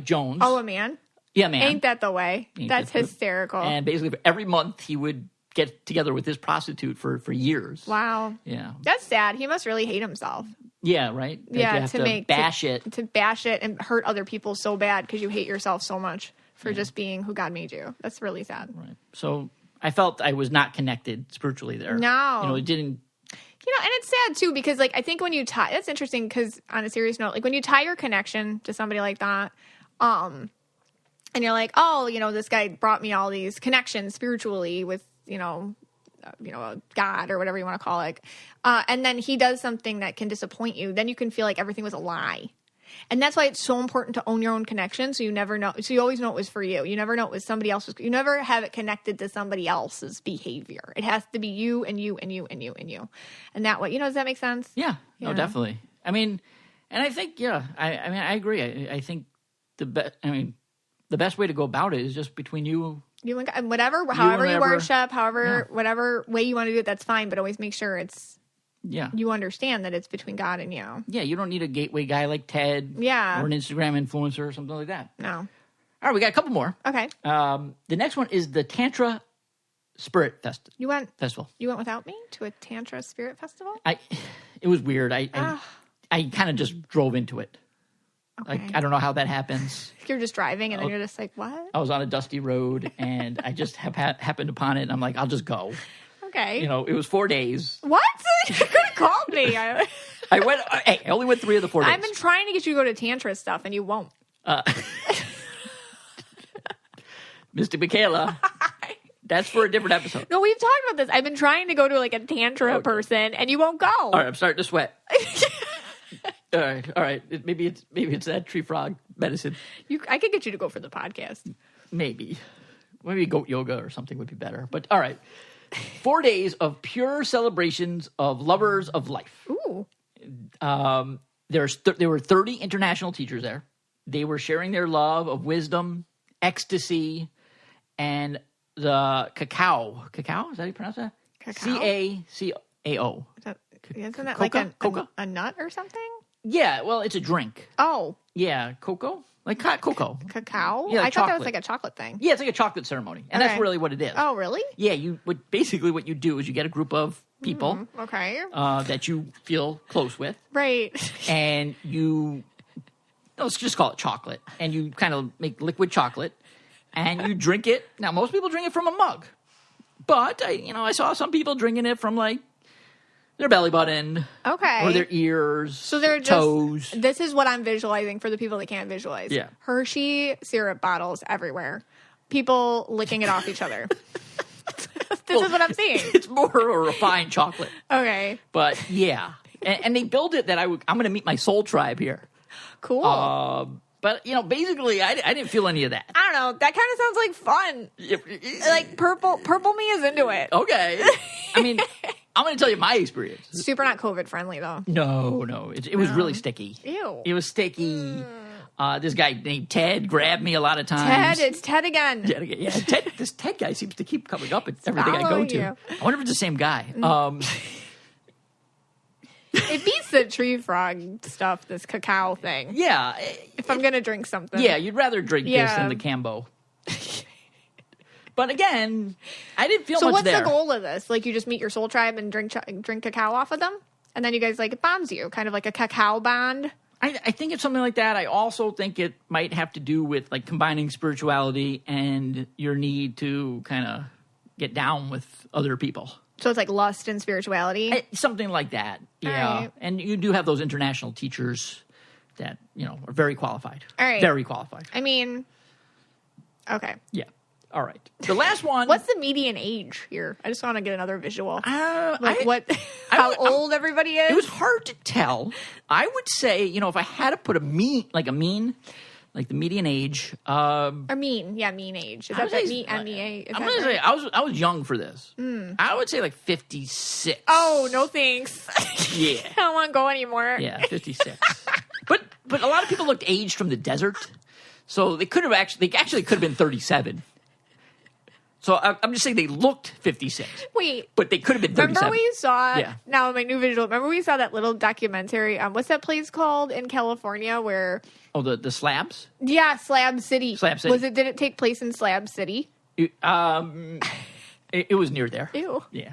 Jones. Oh, a man? Yeah, man. Ain't that the way? That's hysterical. And basically, every month he would get together with this prostitute for years. Wow. Yeah. That's sad. He must really hate himself. Yeah, right? That Yeah, you have to bash it. To bash it and hurt other people so bad because you hate yourself so much for just being who God made you. That's really sad. Right. So I felt I was not connected spiritually there. No. You know, it didn't. You know, and it's sad too because, like, I think when you tie, that's interesting because on a serious note, like when you tie your connection to somebody like that, and you're like, oh, you know, this guy brought me all these connections spiritually with, you know, God or whatever you want to call it, and then he does something that can disappoint you, then you can feel like everything was a lie. And that's why it's so important to own your own connection. So you never know. So you always know it was for you. You never know it was somebody else's. You never have it connected to somebody else's behavior. It has to be you and you and you and you and you. And that way, does that make sense? Yeah. No, definitely. I mean, and I think, I agree. I think the best way to go about it is just between you. You and God, however you worship, whatever way you want to do it, that's fine. But always make sure you understand that it's between God and you. Yeah, you don't need a gateway guy like Ted. Yeah. Or an Instagram influencer or something like that. No. All right, we got a couple more. Okay. The next one is the Tantra Spirit Festival. You went without me to a Tantra Spirit Festival? It was weird. I kind of just drove into it. Okay. Like, I don't know how that happens. You're just driving and then you're just like, what? I was on a dusty road and I just happened upon it and I'm like, I'll just go. Okay. It was 4 days. What? You could have called me. I only went 3 of the 4 days. I've been trying to get you to go to Tantra stuff and you won't. Mr. Michaela. That's for a different episode. No, we've talked about this. I've been trying to go to like a Tantra person and you won't go. All right, I'm starting to sweat. All right. Maybe it's that tree frog medicine. I could get you to go for the podcast. Maybe goat yoga or something would be better. But all right, 4 days of pure celebrations of lovers of life. Ooh. There were 30 international teachers there. They were sharing their love of wisdom, ecstasy, and the cacao. Cacao? Is that how you pronounce that? Cacao? CACAO. Isn't that like a nut or something? Yeah, well, it's a drink. Oh. Yeah, cocoa? Like cocoa. Cacao? Yeah, I thought that was like a chocolate thing. Yeah, it's like a chocolate ceremony. And that's really what it is. Oh, really? Yeah, basically what you do is you get a group of people that you feel close with. Right. And let's just call it chocolate. And you kind of make liquid chocolate. And you drink it. Now, most people drink it from a mug. But, I saw some people drinking it from like their belly button. Okay. Or their ears. So they're toes. This is what I'm visualizing for the people that can't visualize. Yeah. Hershey syrup bottles everywhere. People licking it off each other. This is what I'm seeing. It's more a refined chocolate. Okay. But yeah. And they build it that I'm going to meet my soul tribe here. Cool. But, basically, I didn't feel any of that. I don't know. That kind of sounds like fun. Like purple me is into it. Okay. I mean, I'm going to tell you my experience. Super not COVID friendly, though. No. It was really sticky. Ew. It was sticky. This guy named Ted grabbed me a lot of times. It's Ted again. Yeah, this Ted guy seems to keep coming up at everything I go to. You. I wonder if it's the same guy. It beats the tree frog stuff, this cacao thing. Yeah. If I'm going to drink something. Yeah, you'd rather drink this than the Cambo. But again, I didn't feel much there. So what's the goal of this? Like, you just meet your soul tribe and drink cacao off of them? And then you guys, like, it bonds you, kind of like a cacao bond? I think it's something like that. I also think it might have to do with, like, combining spirituality and your need to kind of get down with other people. So it's like lust and spirituality? Something like that, yeah. Right. And you do have those international teachers that, are very qualified. All right. Very qualified. I mean, okay. Yeah. All right. The last one. What's the median age here? I just want to get another visual. How old everybody is? It was hard to tell. I would say, if I had to put a mean, like the median age. Mean age. Is that MEA? I'm going to say, I was young for this. I would say like 56. Oh, no thanks. Yeah. I don't want to go anymore. Yeah, 56. But a lot of people looked aged from the desert. So they could have been 37. So I'm just saying they looked 56. Wait. But they could have been 37. Remember we saw, now my new visual, remember we saw that little documentary, what's that place called in California where... Oh, the slabs? Yeah, Slab City. Slab City. Did it take place in Slab City? It was near there. Ew. Yeah.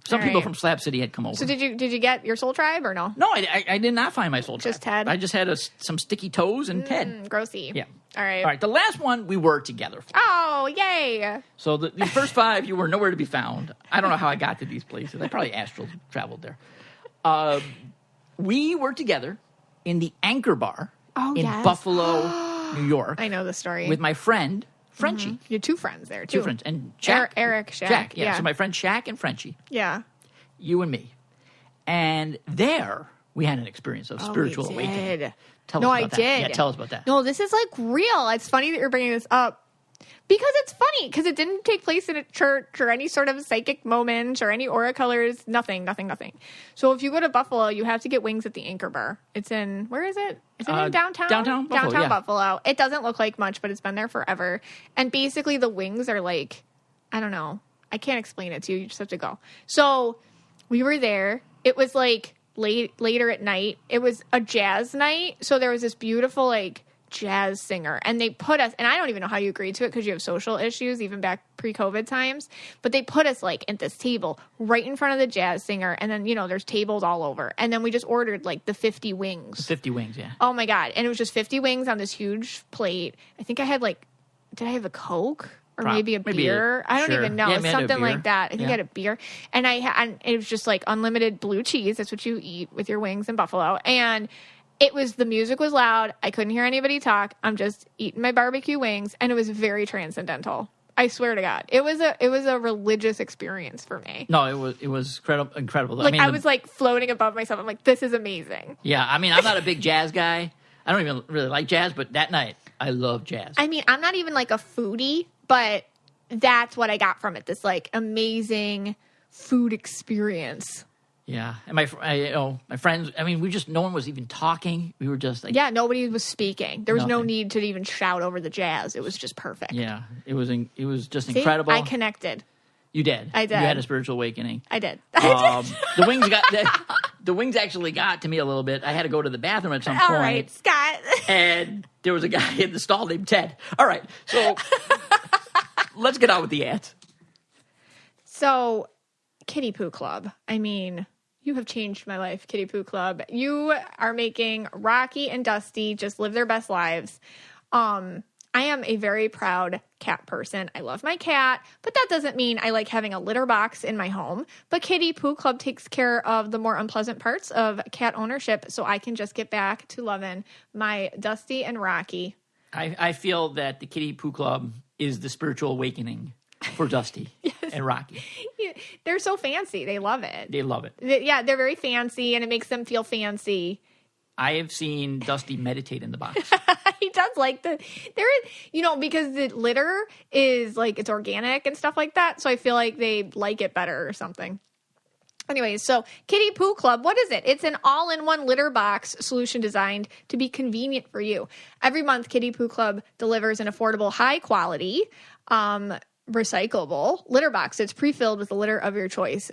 Some people from Slab City had come over. So did you get your soul tribe or no? No, I did not find my soul tribe. Just Ted? I just had some sticky toes and Ted. Grossy. Yeah. All right. All right. The last one we were together for. Oh, yay. So the first 5, you were nowhere to be found. I don't know how I got to these places. I probably astral traveled there. We were together in the Anchor Bar in Buffalo, New York. I know the story. With my friend, Frenchie. You had 2 friends there, too. 2 friends. And Jack. Eric, Shaq. Yeah. So my friend Shaq and Frenchie. Yeah. You and me. And there we had an experience of spiritual awakening. Tell us about that. did. Yeah, tell us about that. No, this is like real. It's funny that you're bringing this up. Because it's funny, because it didn't take place in a church or any sort of psychic moment or any aura colors, nothing. So if you go to Buffalo, you have to get wings at the Anchor Bar. It's in, where is it? Is it in downtown? Downtown Buffalo. It doesn't look like much, but it's been there forever. And basically the wings are like, I don't know. I can't explain it to you. You just have to go. So we were there. It was like later at night. It was a jazz night. So there was this beautiful like jazz singer, and they put us, and I don't even know how you agreed to it because you have social issues even back pre-COVID times, but they put us like at this table right in front of the jazz singer, and then there's tables all over, and then we just ordered like the 50 wings. 50 wings, yeah. Oh my god. And it was just 50 wings on this huge plate. I think I had did I have a Coke or maybe a beer? I don't even know. Yeah, something like that. I think I had a beer, and and it was just like unlimited blue cheese. That's what you eat with your wings in Buffalo. And the music was loud. I couldn't hear anybody talk. I'm just eating my barbecue wings, and it was very transcendental. I swear to God, it was a religious experience for me. No, it was incredible. Like I was like floating above myself. I'm like, this is amazing. Yeah, I mean, I'm not a big jazz guy. I don't even really like jazz, but that night I love jazz. I mean, I'm not even like a foodie, but that's what I got from it. This like amazing food experience. Yeah, and my friends. I mean, no one was even talking. We were just like, nobody was speaking. There was no need to even shout over the jazz. It was just perfect. Yeah, it was just See, incredible. I connected. You did. I did. You had a spiritual awakening. I did. The wings actually got to me a little bit. I had to go to the bathroom at some point. All right, Scott. And there was a guy in the stall named Ted. All right, so let's get on with the ads. So, Kitty Poo Club. I mean, you have changed my life, Kitty Poo Club. You are making Rocky and Dusty just live their best lives. I am a very proud cat person. I love my cat, but that doesn't mean I like having a litter box in my home. But Kitty Poo Club takes care of the more unpleasant parts of cat ownership, so I can just get back to loving my Dusty and Rocky. I feel that the Kitty Poo Club is the spiritual awakening for Dusty and Rocky. Yeah, they're so fancy. They love it. They love it. Yeah, they're very fancy, and it makes them feel fancy. I have seen Dusty meditate in the box. He does like because the litter is like it's organic and stuff like that. So I feel like they like it better or something. Anyways, so Kitty Poo Club, what is it? It's an all-in-one litter box solution designed to be convenient for you. Every month, Kitty Poo Club delivers an affordable, high-quality, recyclable litter box. It's pre-filled with the litter of your choice.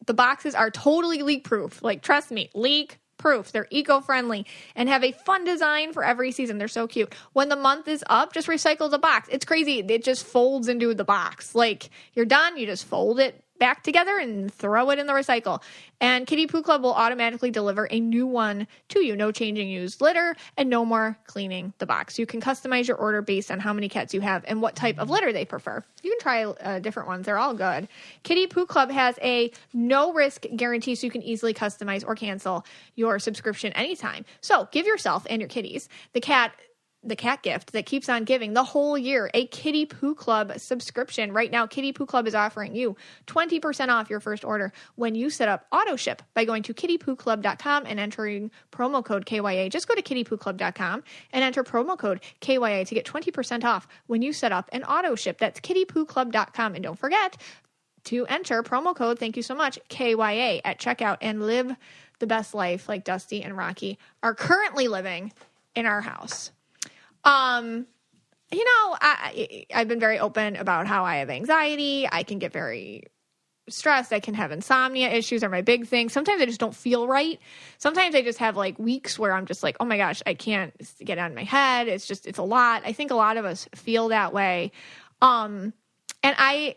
The boxes are totally leak-proof. Like, trust me, leak-proof. They're eco-friendly and have a fun design for every season. They're so cute. When the month is up, just recycle the box. It's crazy. It just folds into the box. Like, you're done, you just fold it back together and throw it in the recycle. And Kitty Poo Club will automatically deliver a new one to you. No changing used litter and no more cleaning the box. You can customize your order based on how many cats you have and what type of litter they prefer. You can try different ones. They're all good. Kitty Poo Club has a no-risk guarantee, so you can easily customize or cancel your subscription anytime. So give yourself and your kitties the cat gift that keeps on giving the whole year, a Kitty Poo Club subscription. Right now, Kitty Poo Club is offering you 20% off your first order when you set up auto ship by going to kittypooclub.com and entering promo code KYA. Just go to kittypooclub.com and enter promo code KYA to get 20% off when you set up an auto ship. That's kittypooclub.com. And don't forget to enter promo code, thank you so much, KYA at checkout, and live the best life like Dusty and Rocky are currently living in our house. I've been very open about how I have anxiety. I can get very stressed. I can have insomnia issues are my big thing. Sometimes I just don't feel right. Sometimes I just have like weeks where I'm just like, oh my gosh, I can't get out of my head. It's a lot. I think a lot of us feel that way. And I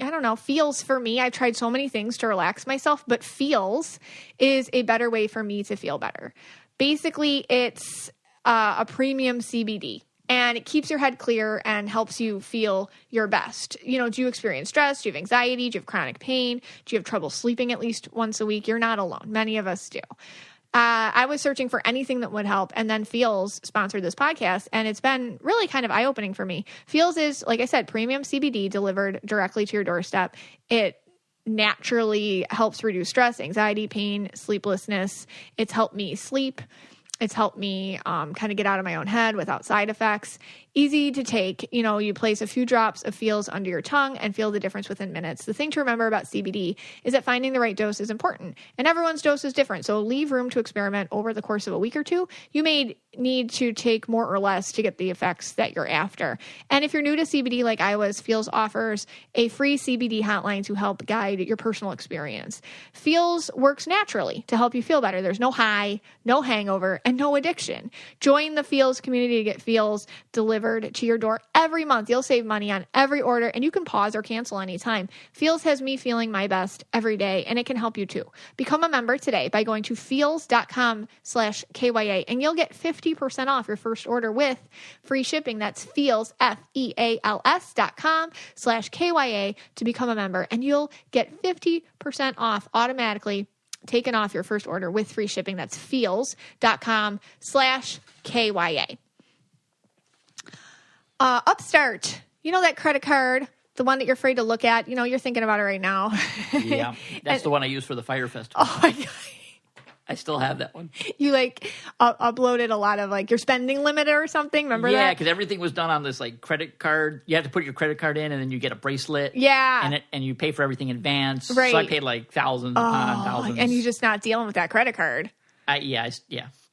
I don't know, feels for me. I've tried so many things to relax myself, but feels is a better way for me to feel better. Basically, it's a premium CBD. And it keeps your head clear and helps you feel your best. Do you experience stress? Do you have anxiety? Do you have chronic pain? Do you have trouble sleeping at least once a week? You're not alone. Many of us do. I was searching for anything that would help, and then Feels sponsored this podcast, and it's been really kind of eye-opening for me. Feels is, like I said, premium CBD delivered directly to your doorstep. It naturally helps reduce stress, anxiety, pain, sleeplessness. It's helped me sleep. It's helped me kind of get out of my own head without side effects. Easy to take. You place a few drops of Feels under your tongue and feel the difference within minutes. The thing to remember about CBD is that finding the right dose is important, and everyone's dose is different. So leave room to experiment over the course of a week or two. You may need to take more or less to get the effects that you're after. And if you're new to CBD like I was, Feels offers a free CBD hotline to help guide your personal experience. Feels works naturally to help you feel better. There's no high, no hangover, and no addiction. Join the Feels community to get Feels delivered to your door every month. You'll save money on every order, and you can pause or cancel anytime. Feels has me feeling my best every day, and it can help you too. Become a member today by going to feels.com/KYA, and you'll get 50% off your first order with free shipping. That's Feels, FEALS.com/KYA to become a member, and you'll get 50% off automatically taken off your first order with free shipping. That's feels.com/KYA. Upstart, that credit card, the one that you're afraid to look at, you're thinking about it right now. Yeah, that's the one I use for the Fire Festival. Oh my God. I still have that one. You uploaded a lot of your spending limit or something. Remember that? Yeah, because everything was done on this credit card. You have to put your credit card in, and then you get a bracelet. Yeah, and you pay for everything in advance. Right. So I paid thousands upon thousands. And you're just not dealing with that credit card. Yeah.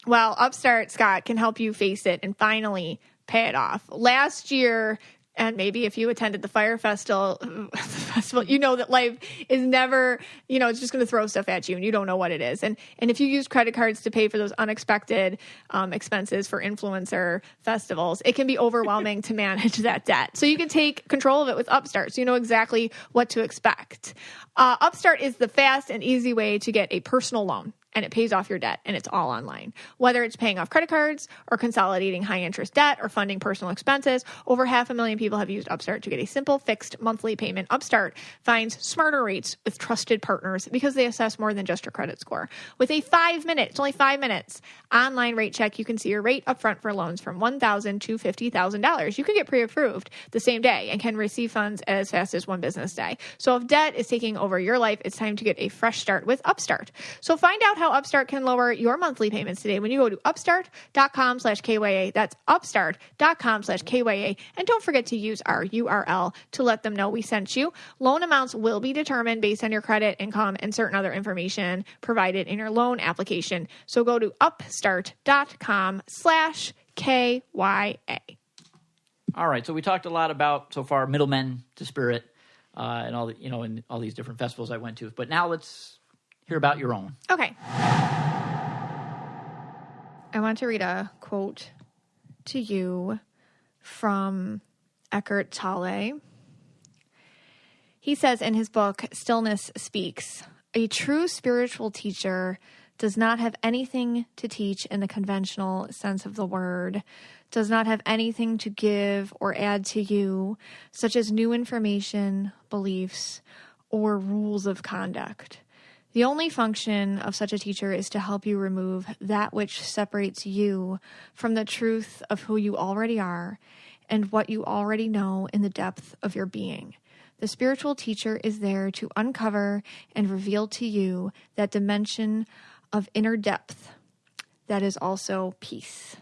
Well, Upstart, Scott, can help you face it and finally pay it off. Last year, and maybe if you attended the Fire Festival, that life is never, it's just going to throw stuff at you and you don't know what it is. And if you use credit cards to pay for those unexpected expenses for influencer festivals, it can be overwhelming to manage that debt. So you can take control of it with Upstart, so you know exactly what to expect. Upstart is the fast and easy way to get a personal loan. And it pays off your debt, and it's all online. Whether it's paying off credit cards or consolidating high-interest debt or funding personal expenses, over 500,000 people have used Upstart to get a simple, fixed monthly payment. Upstart finds smarter rates with trusted partners because they assess more than just your credit score. With a 5-minute, it's only 5 minutes, online rate check, you can see your rate upfront for loans from $1,000 to $50,000. You can get pre-approved the same day and can receive funds as fast as one business day. So if debt is taking over your life, it's time to get a fresh start with Upstart. So find out how Upstart can lower your monthly payments today when you go to upstart.com/KYA. That's upstart.com/KYA. And don't forget to use our URL to let them know we sent you. Loan amounts will be determined based on your credit, income, and certain other information provided in your loan application. So go to upstart.com/KYA. All right. So we talked a lot about so far middlemen to spirit and all the, in all these different festivals I went to. But now let's hear about your own. Okay. I want to read a quote to you from Eckhart Tolle. He says in his book, Stillness Speaks, a true spiritual teacher does not have anything to teach in the conventional sense of the word, does not have anything to give or add to you, such as new information, beliefs, or rules of conduct. The only function of such a teacher is to help you remove that which separates you from the truth of who you already are and what you already know in the depth of your being. The spiritual teacher is there to uncover and reveal to you that dimension of inner depth that is also peace.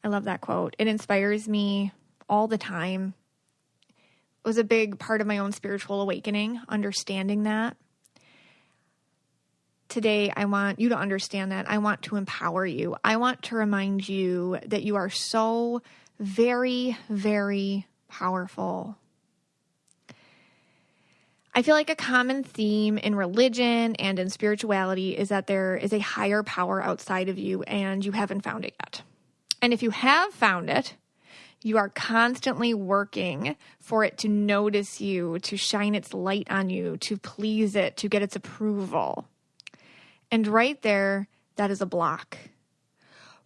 I love that quote. It inspires me all the time. It was a big part of my own spiritual awakening, understanding that. Today, I want you to understand that. I want to empower you. I want to remind you that you are so very, very powerful. I feel like a common theme in religion and in spirituality is that there is a higher power outside of you and you haven't found it yet. And if you have found it, You are constantly working for it to notice you, to shine its light on you, to please it, to get its approval. And right there, that is a block.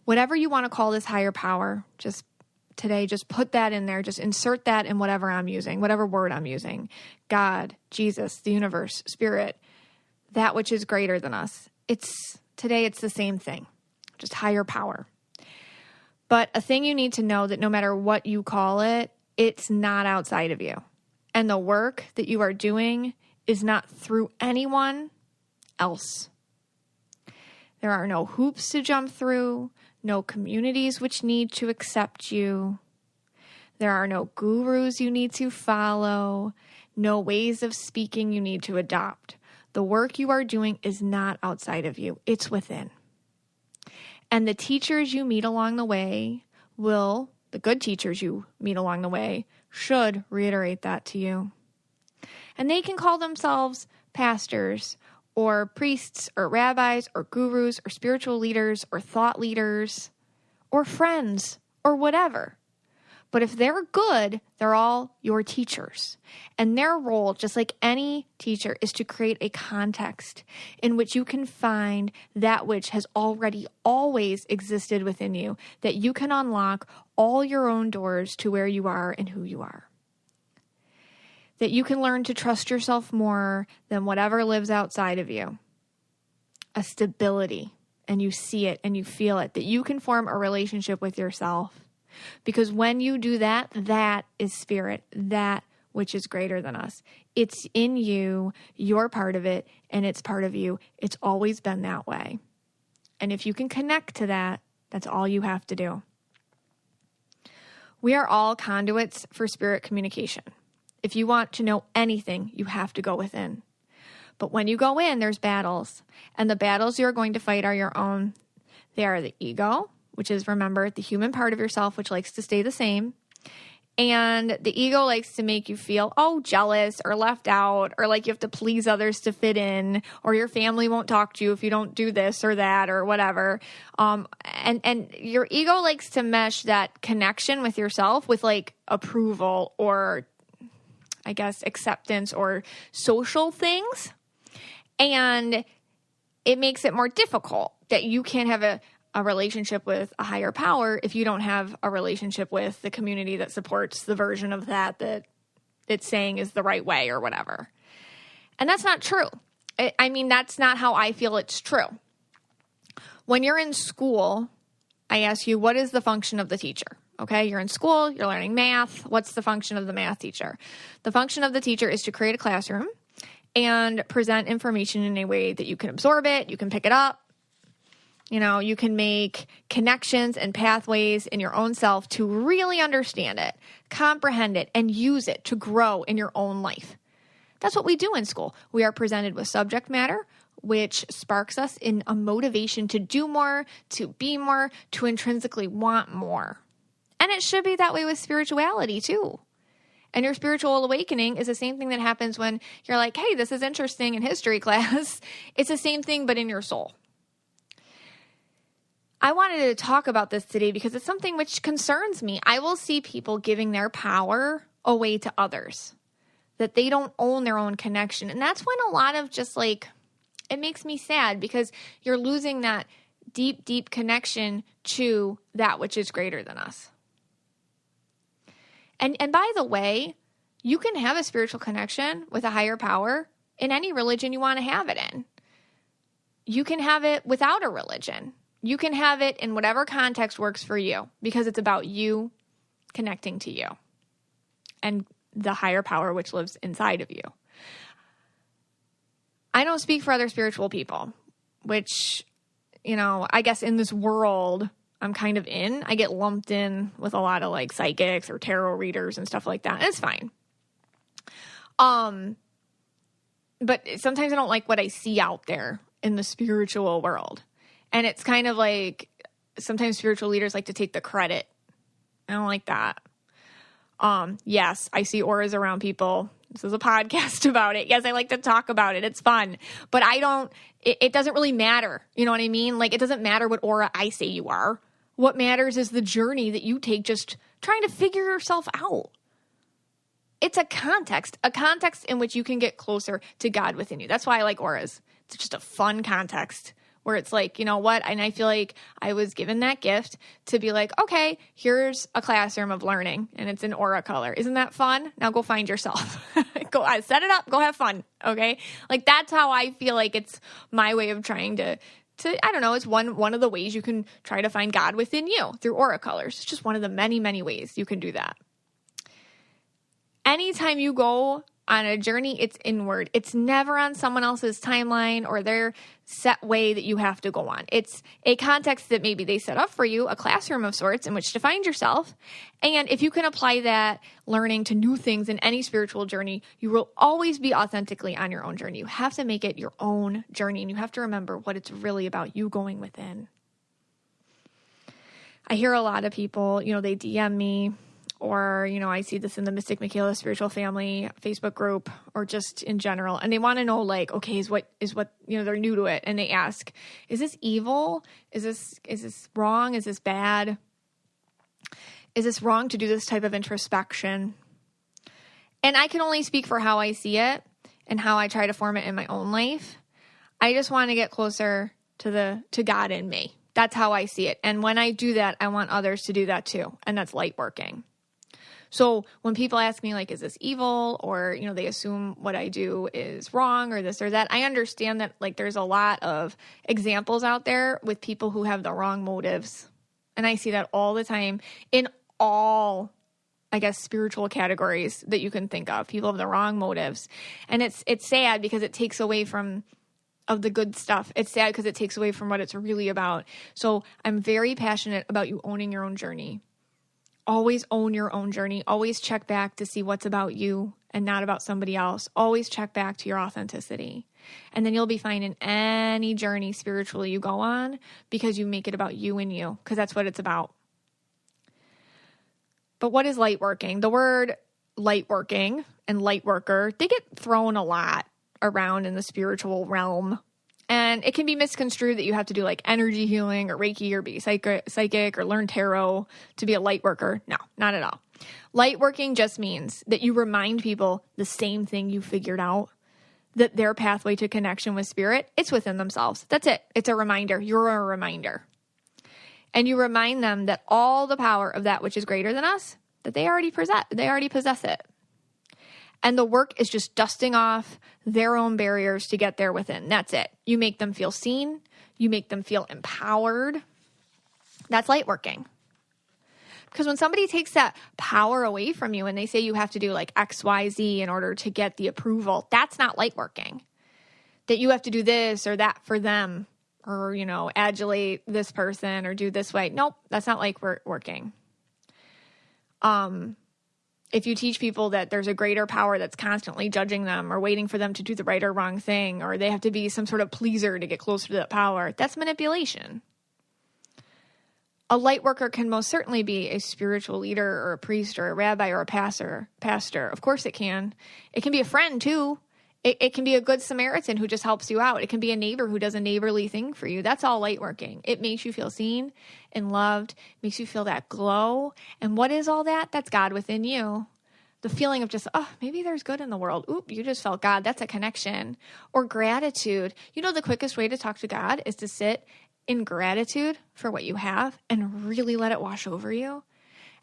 Whatever you want to call this higher power, just today, just put that in there. Just insert that in whatever I'm using, whatever word I'm using. God, Jesus, the universe, spirit, that which is greater than us. Today it's the same thing, just higher power. But a thing you need to know that no matter what you call it, it's not outside of you. And the work that you are doing is not through anyone else. There are no hoops to jump through, no communities which need to accept you. There are no gurus you need to follow, no ways of speaking you need to adopt. The work you are doing is not outside of you. It's within. And the teachers you meet along the way the good teachers you meet along the way, should reiterate that to you. And they can call themselves pastors or priests or rabbis or gurus or spiritual leaders or thought leaders or friends or whatever. But if they're good, they're all your teachers. And their role, just like any teacher, is to create a context in which you can find that which has already always existed within you, that you can unlock all your own doors to where you are and who you are. That you can learn to trust yourself more than whatever lives outside of you. A stability, and you see it and you feel it, that you can form a relationship with yourself. Because when you do that, that is spirit, that which is greater than us. It's in you, you're part of it, and it's part of you. It's always been that way. And if you can connect to that, that's all you have to do. We are all conduits for spirit communication. If you want to know anything, you have to go within. But when you go in, there's battles. And the battles you're going to fight are your own. They are the ego, which is, remember, the human part of yourself, which likes to stay the same. And the ego likes to make you feel, jealous or left out, or like you have to please others to fit in, or your family won't talk to you if you don't do this or that or whatever. And your ego likes to mesh that connection with yourself with like approval or, I guess, acceptance or social things. And it makes it more difficult that you can't have a relationship with a higher power if you don't have a relationship with the community that supports the version of that it's saying is the right way or whatever. And that's not true. That's not how I feel it's true. When you're in school, I ask you, what is the function of the teacher? Okay, you're in school, you're learning math. What's the function of the math teacher? The function of the teacher is to create a classroom and present information in a way that you can absorb it, you can pick it up. You can make connections and pathways in your own self to really understand it, comprehend it, and use it to grow in your own life. That's what we do in school. We are presented with subject matter, which sparks us in a motivation to do more, to be more, to intrinsically want more. And it should be that way with spirituality too. And your spiritual awakening is the same thing that happens when you're like, hey, this is interesting in history class. It's the same thing, but in your soul. I wanted to talk about this today because it's something which concerns me. I will see people giving their power away to others, that they don't own their own connection. And that's when a lot of just like, it makes me sad because you're losing that deep, deep connection to that which is greater than us. And by the way, you can have a spiritual connection with a higher power in any religion you want to have it in. You can have it without a religion. You can have it in whatever context works for you because it's about you connecting to you and the higher power which lives inside of you. I don't speak for other spiritual people, which, I guess in this world I'm kind of in. I get lumped in with a lot of like psychics or tarot readers and stuff like that. And it's fine. But sometimes I don't like what I see out there in the spiritual world. And it's kind of like sometimes spiritual leaders like to take the credit. I don't like that. Yes, I see auras around people. This is a podcast about it. Yes, I like to talk about it. It's fun. But it doesn't really matter. You know what I mean? Like, it doesn't matter what aura I say you are. What matters is the journey that you take just trying to figure yourself out. It's a context in which you can get closer to God within you. That's why I like auras. It's just a fun context where it's like, you know what? And I feel like I was given that gift to be like, okay, here's a classroom of learning and it's an aura color. Isn't that fun? Now go find yourself. Go set it up. Go have fun. Okay. Like that's how I feel like it's my way of trying to I don't know, it's one of the ways you can try to find God within you through aura colors. It's just one of the many, many ways you can do that. Anytime you go on a journey, it's inward. It's never on someone else's timeline or their set way that you have to go on. It's a context that maybe they set up for you, a classroom of sorts in which to find yourself. And if you can apply that learning to new things in any spiritual journey, you will always be authentically on your own journey. You have to make it your own journey, and you have to remember what it's really about, you going within. I hear a lot of people, they DM me, or, I see this in the Mystic Michaela Spiritual Family Facebook group, or just in general. And they want to know, like, okay, is what, they're new to it. And they ask, is this evil? Is this wrong? Is this bad? Is this wrong to do this type of introspection? And I can only speak for how I see it and how I try to form it in my own life. I just want to get closer to God in me. That's how I see it. And when I do that, I want others to do that too. And that's light working. So when people ask me, like, is this evil? Or, they assume what I do is wrong or this or that. I understand that, like, there's a lot of examples out there with people who have the wrong motives. And I see that all the time in all, I guess, spiritual categories that you can think of. People have the wrong motives. And it's sad because it takes away from the good stuff. It's sad because it takes away from what it's really about. So I'm very passionate about you owning your own journey. Always own your own journey. Always check back to see what's about you and not about somebody else. Always check back to your authenticity. And then you'll be fine in any journey spiritually you go on because you make it about you and you, because that's what it's about. But what is light working? The word light working and light worker, they get thrown a lot around in the spiritual realm. And it can be misconstrued that you have to do like energy healing or Reiki or be psychic or learn tarot to be a light worker. No, not at all. Light working just means that you remind people the same thing you figured out, that their pathway to connection with spirit, it's within themselves. That's it. It's a reminder. You're a reminder. And you remind them that all the power of that which is greater than us, that they already possess it. And the work is just dusting off their own barriers to get there within. That's it. You make them feel seen. You make them feel empowered. That's light working. Because when somebody takes that power away from you and they say you have to do like X, Y, Z in order to get the approval, that's not light working. That you have to do this or that for them, or, adulate this person or do this way. Nope, that's not light working. If you teach people that there's a greater power that's constantly judging them or waiting for them to do the right or wrong thing, or they have to be some sort of pleaser to get closer to that power, that's manipulation. A light worker can most certainly be a spiritual leader or a priest or a rabbi or a pastor. Of course it can. It can be a friend too. It can be a good Samaritan who just helps you out. It can be a neighbor who does a neighborly thing for you. That's all light working. It makes you feel seen and loved, makes you feel that glow. And what is all that? That's God within you. The feeling of just, maybe there's good in the world. Oop, you just felt God. That's a connection. Or gratitude. The quickest way to talk to God is to sit in gratitude for what you have and really let it wash over you.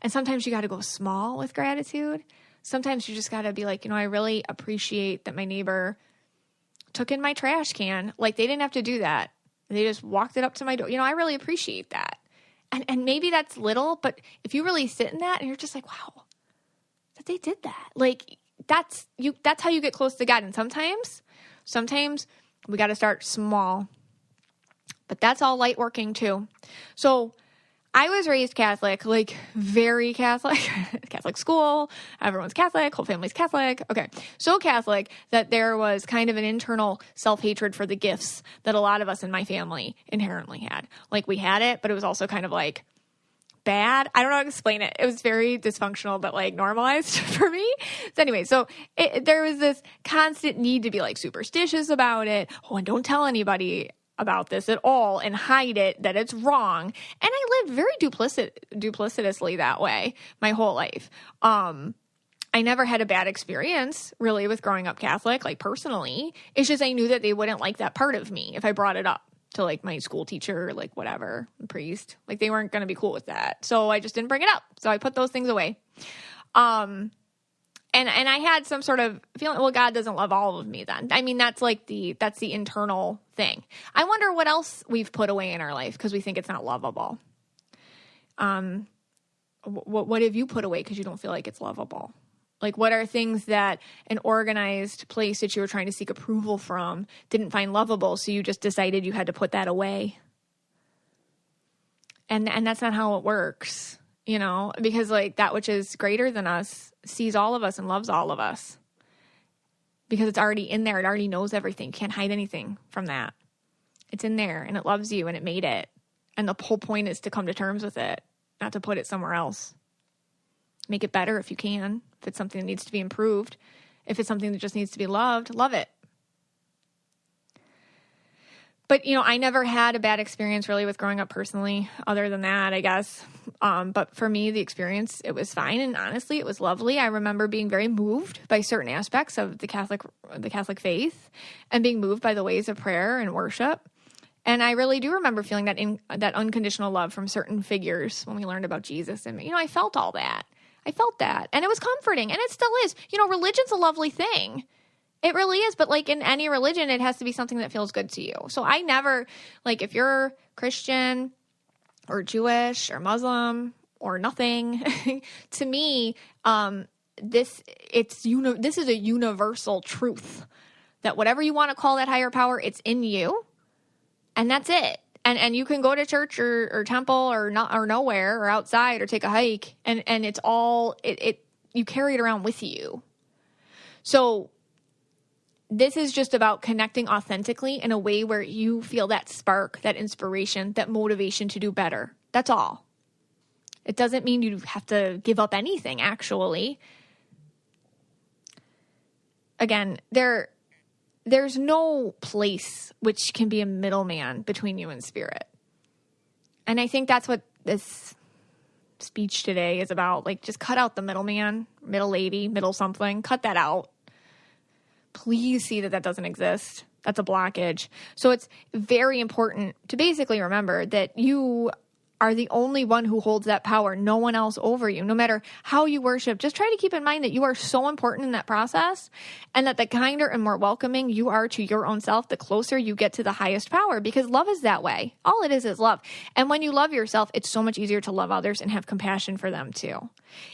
And sometimes you got to go small with gratitude. Sometimes you just got to be like, I really appreciate that my neighbor took in my trash can. Like, they didn't have to do that. They just walked it up to my door. I really appreciate that. And maybe that's little, but if you really sit in that and you're just like, wow, that they did that. Like, that's how you get close to God. And sometimes we got to start small. But that's all light working too. So I was raised Catholic, like very Catholic, Catholic school, everyone's Catholic, whole family's Catholic. Okay. So Catholic that there was kind of an internal self-hatred for the gifts that a lot of us in my family inherently had. Like, we had it, but it was also kind of like bad. I don't know how to explain it. It was very dysfunctional, but like normalized for me. So anyway, there was this constant need to be like superstitious about it. Oh, and don't tell anybody. about this at all and hide it, that it's wrong. And I lived very duplicitously that way my whole life. I never had a bad experience really with growing up Catholic, like personally. It's just I knew that they wouldn't like that part of me if I brought it up to like my school teacher, like whatever, priest. Like they weren't going to be cool with that. So I just didn't bring it up. So I put those things away. And I had some sort of feeling, well, God doesn't love all of me then. I mean, that's the internal thing. I wonder what else we've put away in our life because we think it's not lovable. What have you put away because you don't feel like it's lovable? Like, what are things that an organized place that you were trying to seek approval from didn't find lovable, so you just decided you had to put that away? And that's not how it works, because like that which is greater than us sees all of us and loves all of us because it's already in there. It already knows everything. You can't hide anything from that. It's in there and it loves you and it made it. And the whole point is to come to terms with it, not to put it somewhere else. Make it better if you can. If it's something that needs to be improved, if it's something that just needs to be loved, love it. But, I never had a bad experience really with growing up personally, other than that, I guess. But for me, the experience, it was fine. And honestly, it was lovely. I remember being very moved by certain aspects of the Catholic faith and being moved by the ways of prayer and worship. And I really do remember feeling that unconditional love from certain figures when we learned about Jesus. And, I felt all that. I felt that. And it was comforting. And it still is. Religion's a lovely thing. It really is. But like in any religion, it has to be something that feels good to you. So I never, like if you're Christian or Jewish or Muslim or nothing, to me, this is a universal truth that whatever you want to call that higher power, it's in you. And that's it. And you can go to church or temple or nowhere or outside or take a hike and it's all you carry it around with you. So this is just about connecting authentically in a way where you feel that spark, that inspiration, that motivation to do better. That's all. It doesn't mean you have to give up anything, actually. Again, there's no place which can be a middleman between you and spirit. And I think that's what this speech today is about. Like, just cut out the middleman, middle lady, middle something. Cut that out. Please see that doesn't exist. That's a blockage. So it's very important to basically remember that you are the only one who holds that power, no one else over you. No matter how you worship, just try to keep in mind that you are so important in that process and that the kinder and more welcoming you are to your own self, the closer you get to the highest power, because love is that way. All it is love. And when you love yourself, it's so much easier to love others and have compassion for them too.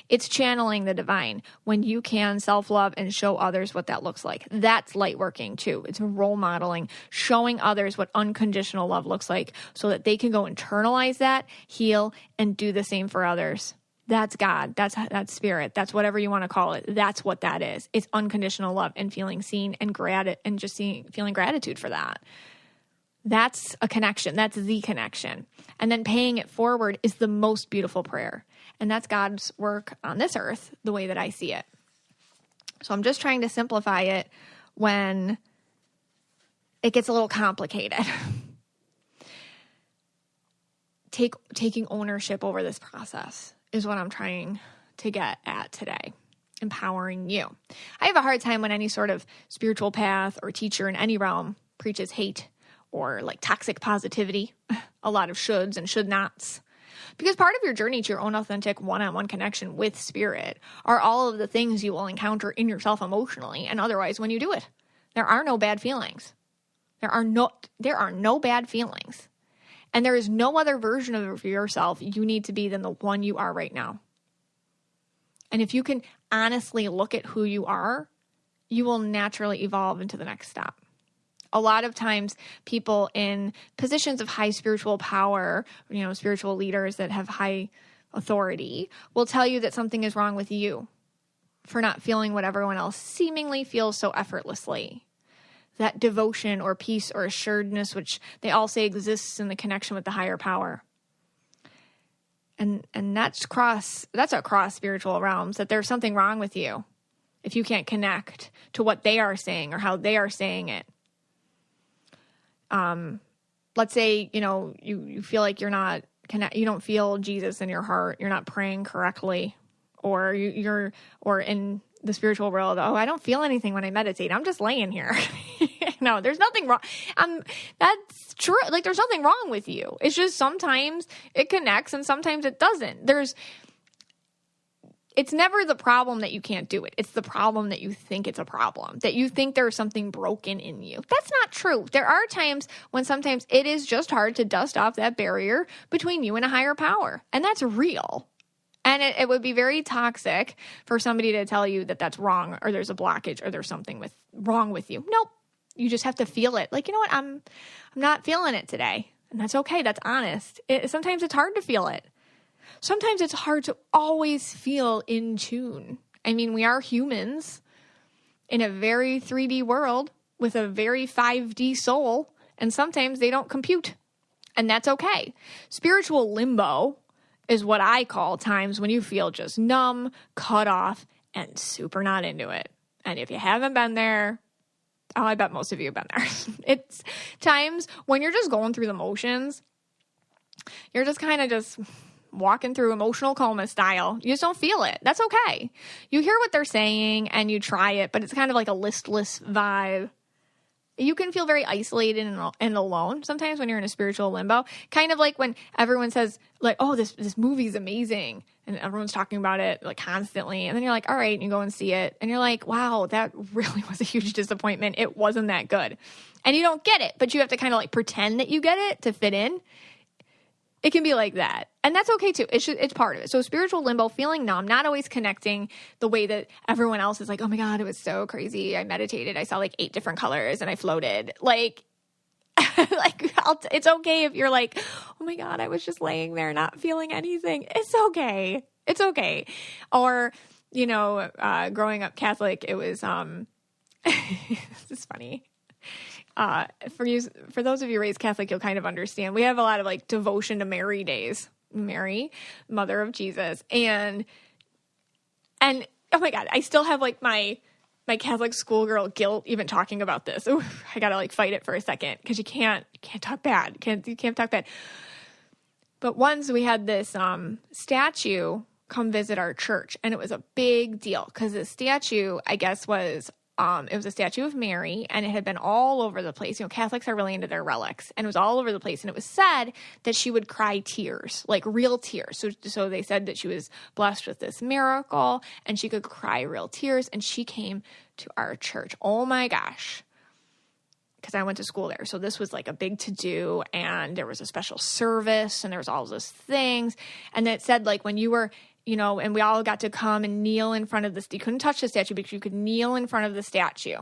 It's channeling the divine when you can self-love and show others what that looks like. That's light working too. It's role modeling, showing others what unconditional love looks like so that they can go internalize that, heal, and do the same for others. That's God. That's spirit. That's whatever you want to call it. That's what that is. It's unconditional love and feeling seen and feeling gratitude for that. That's a connection. That's the connection. And then paying it forward is the most beautiful prayer. And that's God's work on this earth, the way that I see it. So I'm just trying to simplify it when it gets a little complicated. Taking ownership over this process is what I'm trying to get at today. Empowering you. I have a hard time when any sort of spiritual path or teacher in any realm preaches hate or like toxic positivity, a lot of shoulds and should nots. Because part of your journey to your own authentic one-on-one connection with spirit are all of the things you will encounter in yourself emotionally and otherwise when you do it. There are no bad feelings. There are no bad feelings. And there is no other version of yourself you need to be than the one you are right now. And if you can honestly look at who you are, you will naturally evolve into the next step. A lot of times people in positions of high spiritual power, spiritual leaders that have high authority will tell you that something is wrong with you for not feeling what everyone else seemingly feels so effortlessly. That devotion or peace or assuredness, which they all say exists in the connection with the higher power. And that's across spiritual realms, that there's something wrong with you if you can't connect to what they are saying or how they are saying it. let's say, you feel like you don't feel Jesus in your heart. You're not praying correctly, or or in the spiritual world, I don't feel anything when I meditate. I'm just laying here. No, there's nothing wrong. That's true. Like, there's nothing wrong with you. It's just sometimes it connects and sometimes it doesn't. It's never the problem that you can't do it. It's the problem that you think it's a problem, that you think there's something broken in you. That's not true. There are times when sometimes it is just hard to dust off that barrier between you and a higher power. And that's real. And it would be very toxic for somebody to tell you that that's wrong, or there's a blockage, or there's something wrong with you. Nope. You just have to feel it. Like, you know what? I'm not feeling it today. And that's okay. That's honest. Sometimes it's hard to feel it. Sometimes it's hard to always feel in tune. I mean, we are humans in a very 3D world with a very 5D soul, and sometimes they don't compute. And that's okay. Spiritual limbo is what I call times when you feel just numb, cut off, and super not into it. And if you haven't been there, I bet most of you have been there. It's times when you're just going through the motions. You're just kind of just walking through emotional coma style. You just don't feel it. That's okay. You hear what they're saying and you try it, but it's kind of like a listless vibe. You can feel very isolated and alone sometimes when you're in a spiritual limbo. Kind of like when everyone says, like, oh, this movie's amazing, and everyone's talking about it like constantly. And then you're like, all right, and you go and see it. And you're like, wow, that really was a huge disappointment. It wasn't that good. And you don't get it, but you have to kind of like pretend that you get it to fit in. It can be like that. And that's okay too. It's part of it. So spiritual limbo, feeling numb, not always connecting the way that everyone else is like, oh my God, it was so crazy. I meditated. I saw like 8 different colors and I floated. Like, it's okay if you're like, oh my God, I was just laying there not feeling anything. It's okay. It's okay. Or, growing up Catholic, it was, this is funny. For those of you raised Catholic, you'll kind of understand. We have a lot of like devotion to Mary days. Mary, Mother of Jesus. And oh my God, I still have like my Catholic schoolgirl guilt even talking about this. Ooh, I gotta like fight it for a second because you can't talk bad. You can't talk bad. But once we had this statue come visit our church, and it was a big deal because the statue, I guess, was it was a statue of Mary, and it had been all over the place. Catholics are really into their relics, and it was all over the place. And it was said that she would cry tears, like real tears. So they said that she was blessed with this miracle, and she could cry real tears. And she came to our church. Oh my gosh. Because I went to school there. So this was like a big to-do, and there was a special service, and there was all those things. And it said like when you were, and we all got to come and kneel in front of this. You couldn't touch the statue, but you could kneel in front of the statue.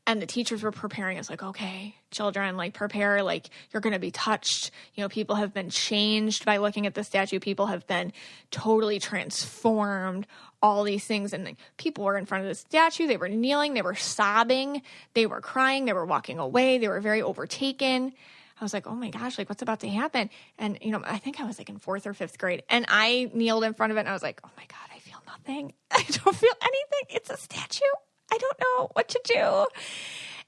And the teachers were preparing us like, okay, children, like prepare, like you're going to be touched. People have been changed by looking at the statue. People have been totally transformed, all these things. And like, people were in front of the statue. They were kneeling. They were sobbing. They were crying. They were walking away. They were very overtaken. I was like, oh my gosh, like what's about to happen? And, I think I was like in 4th or 5th grade, and I kneeled in front of it and I was like, oh my God, I feel nothing. I don't feel anything. It's a statue. I don't know what to do.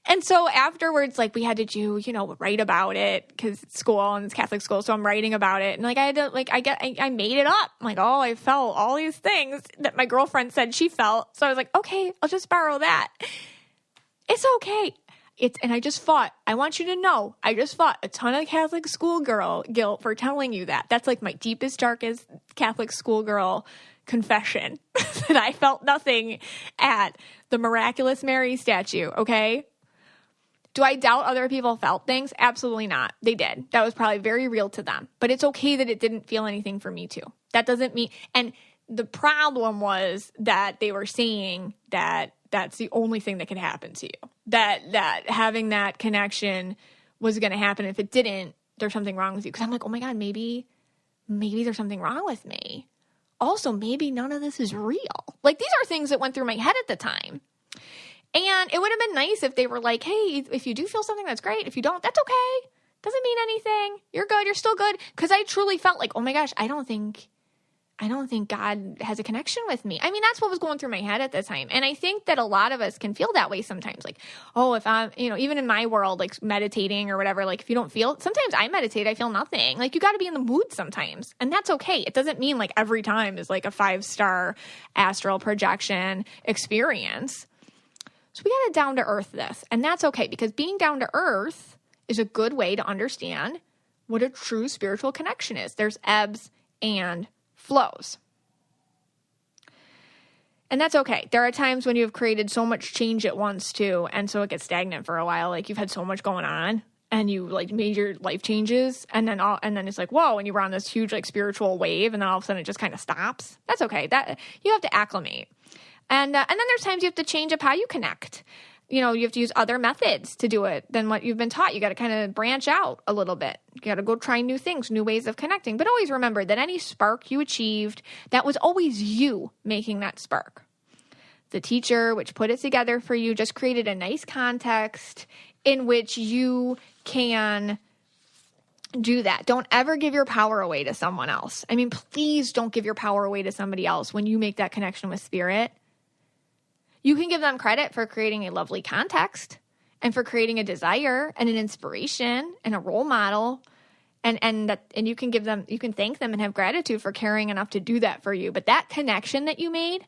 And so afterwards, like we had to do, write about it because it's school and it's Catholic school. So I'm writing about it. And like, I had to, like, I made it up. I'm like, oh, I felt all these things that my girlfriend said she felt. So I was like, okay, I'll just borrow that. It's okay. And I just fought. I want you to know, I just fought a ton of Catholic schoolgirl guilt for telling you that. That's like my deepest, darkest Catholic schoolgirl confession that I felt nothing at the miraculous Mary statue. Okay. Do I doubt other people felt things? Absolutely not. They did. That was probably very real to them, but it's okay that it didn't feel anything for me too. That doesn't mean, and the problem was that they were saying that that's the only thing that could happen to you. That having that connection was going to happen. If it didn't, there's something wrong with you. Because I'm like, oh my God, maybe there's something wrong with me. Also, maybe none of this is real. Like, these are things that went through my head at the time. And it would have been nice if they were like, hey, if you do feel something, that's great. If you don't, that's okay. Doesn't mean anything. You're good. You're still good. Because I truly felt like, oh my gosh, I don't think I don't think God has a connection with me. I mean, that's what was going through my head at the time. And I think that a lot of us can feel that way sometimes. Like, oh, if I'm, even in my world, like meditating or whatever, like if you don't feel, sometimes I meditate, I feel nothing. Like you got to be in the mood sometimes. And that's okay. It doesn't mean like every time is like a 5-star astral projection experience. So we got to down to earth this. And that's okay, because being down to earth is a good way to understand what a true spiritual connection is. There's ebbs and flows. And that's okay. There are times when you have created so much change at once too, and so it gets stagnant for a while. Like you've had so much going on and you like made your life changes, and then it's like, whoa, and you were on this huge like spiritual wave, and then all of a sudden it just kind of stops. That's okay. That you have to acclimate. And then there's times you have to change up how you connect. You have to use other methods to do it than what you've been taught. You got to kind of branch out a little bit. You got to go try new things, new ways of connecting. But always remember that any spark you achieved, that was always you making that spark. The teacher, which put it together for you, just created a nice context in which you can do that. Don't ever give your power away to someone else. I mean, please don't give your power away to somebody else when you make that connection with spirit. You can give them credit for creating a lovely context and for creating a desire and an inspiration and a role model. And you can thank them and have gratitude for caring enough to do that for you. But that connection that you made,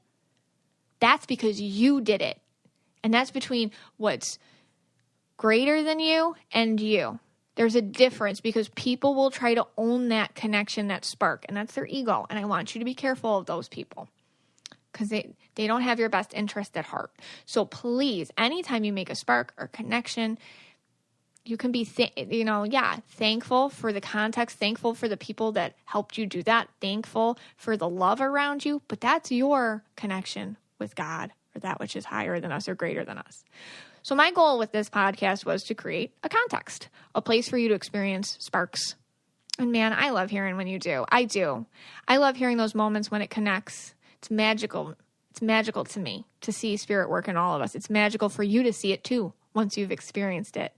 that's because you did it. And that's between what's greater than you and you. There's a difference, because people will try to own that connection, that spark, and that's their ego. And I want you to be careful of those people, because they don't have your best interest at heart. So please, anytime you make a spark or connection, you can be, thankful for the context, thankful for the people that helped you do that, thankful for the love around you, but that's your connection with God, or that which is higher than us or greater than us. So my goal with this podcast was to create a context, a place for you to experience sparks. And man, I love hearing when you do. I do. I love hearing those moments when it connects. It's magical. It's magical to me to see spirit work in all of us. It's magical for you to see it too, once you've experienced it.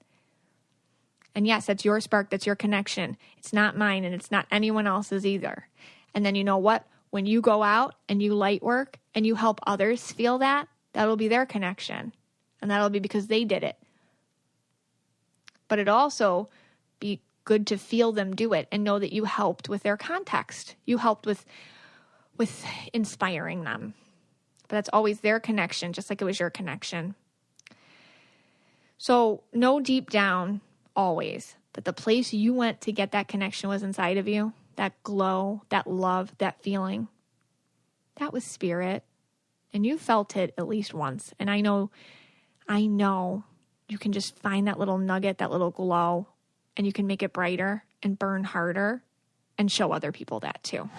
And yes, that's your spark. That's your connection. It's not mine, and it's not anyone else's either. And then you know what? When you go out and you light work and you help others feel that, that'll be their connection. And that'll be because they did it. But it'll also be good to feel them do it and know that you helped with their context. You helped with inspiring them. But that's always their connection, just like it was your connection. So know deep down, always, that the place you went to get that connection was inside of you. That glow, that love, that feeling. That was spirit. And you felt it at least once. And I know you can just find that little nugget, that little glow, and you can make it brighter and burn harder and show other people that too.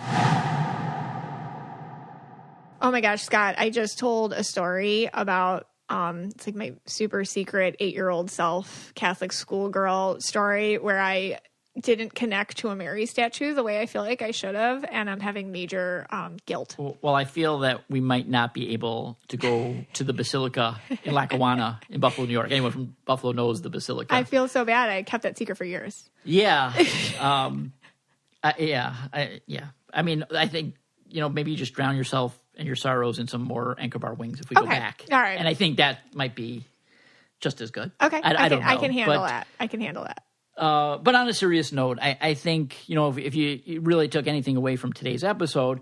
Oh my gosh, Scott, I just told a story about, it's like my super secret 8-year-old self, Catholic schoolgirl story, where I didn't connect to a Mary statue the way I feel like I should have, and I'm having major guilt. Well, I feel that we might not be able to go to the Basilica in Lackawanna in Buffalo, New York. Anyone from Buffalo knows the Basilica. I feel so bad. I kept that secret for years. Yeah. I mean, I think, maybe you just drown yourself and your sorrows in some more Anchor Bar wings if we go back. All right. And I think that might be just as good. Okay. I don't know. I can handle that. I can handle that. But on a serious note, I think, if you really took anything away from today's episode,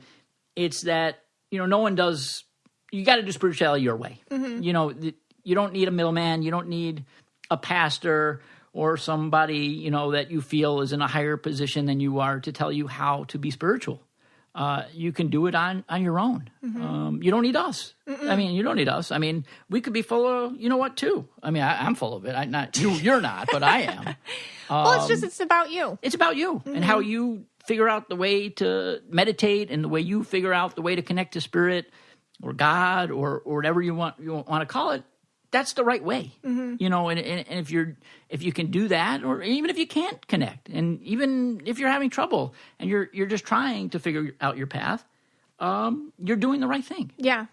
it's that, no one does, you got to do spirituality your way. Mm-hmm. You don't need a middleman. You don't need a pastor or somebody, that you feel is in a higher position than you are to tell you how to be spiritual. You can do it on your own. Mm-hmm. You don't need us. Mm-mm. I mean, you don't need us. I mean, we could be full of, too. I mean, I'm full of it. You're not, but I am. Well, it's about you. It's about you mm-hmm. and how you figure out the way to meditate and the way you figure out the way to connect to spirit or God or whatever you want to call it. That's the right way, mm-hmm. And if you can do that, or even if you can't connect, and even if you're having trouble and you're just trying to figure out your path, you're doing the right thing. Yeah,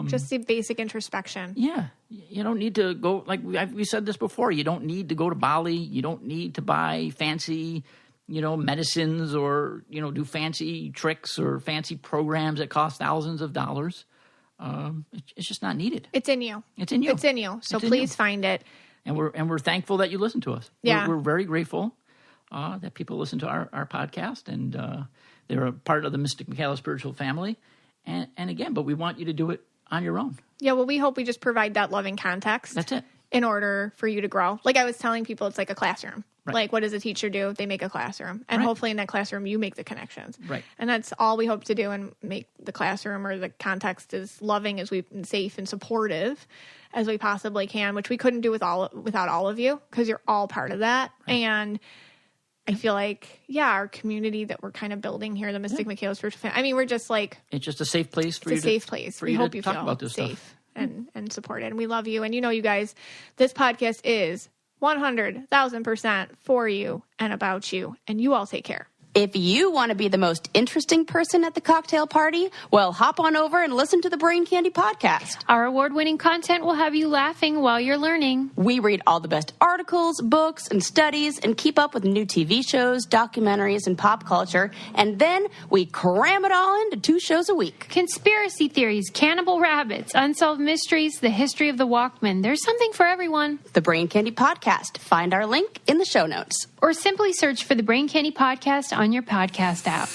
just the basic introspection. Yeah, you don't need to go, like we said this before. You don't need to go to Bali. You don't need to buy fancy medicines or, do fancy tricks or fancy programs that cost thousands of dollars. It's just not needed. It's in you. It's in you. It's in you. So please find it. And we're thankful that you listen to us. Yeah. We're very grateful that people listen to our podcast, and they're a part of the Mystic Michaela spiritual family. And again, but we want you to do it on your own. Yeah, well, we hope we just provide that loving context. That's it. In order for you to grow. Like I was telling people, it's like a classroom. Right. Like, what does a teacher do? They make a classroom. And hopefully in that classroom, you make the connections. Right. And that's all we hope to do, and make the classroom or the context as loving as safe and supportive as we possibly can, which we couldn't do without all of you, because you're all part of that. Right. And I feel like, our community that we're kind of building here, the Mystic Michaela Spiritual Family. I mean, we're just like... It's just a safe place for you to... It's a safe place. We hope you talk feel about this safe stuff. And supported. And we love you. And you guys, this podcast is 100,000% for you and about you. And you all take care. If you want to be the most interesting person at the cocktail party, well, hop on over and listen to the Brain Candy podcast. Our award-winning content will have you laughing while you're learning. We read all the best articles, books, and studies, and keep up with new TV shows, documentaries, and pop culture. And then we cram it all into 2 shows a week. Conspiracy theories, cannibal rabbits, unsolved mysteries, the history of the Walkman. There's something for everyone. The Brain Candy podcast. Find our link in the show notes. Or simply search for the Brain Candy podcast on your podcast app.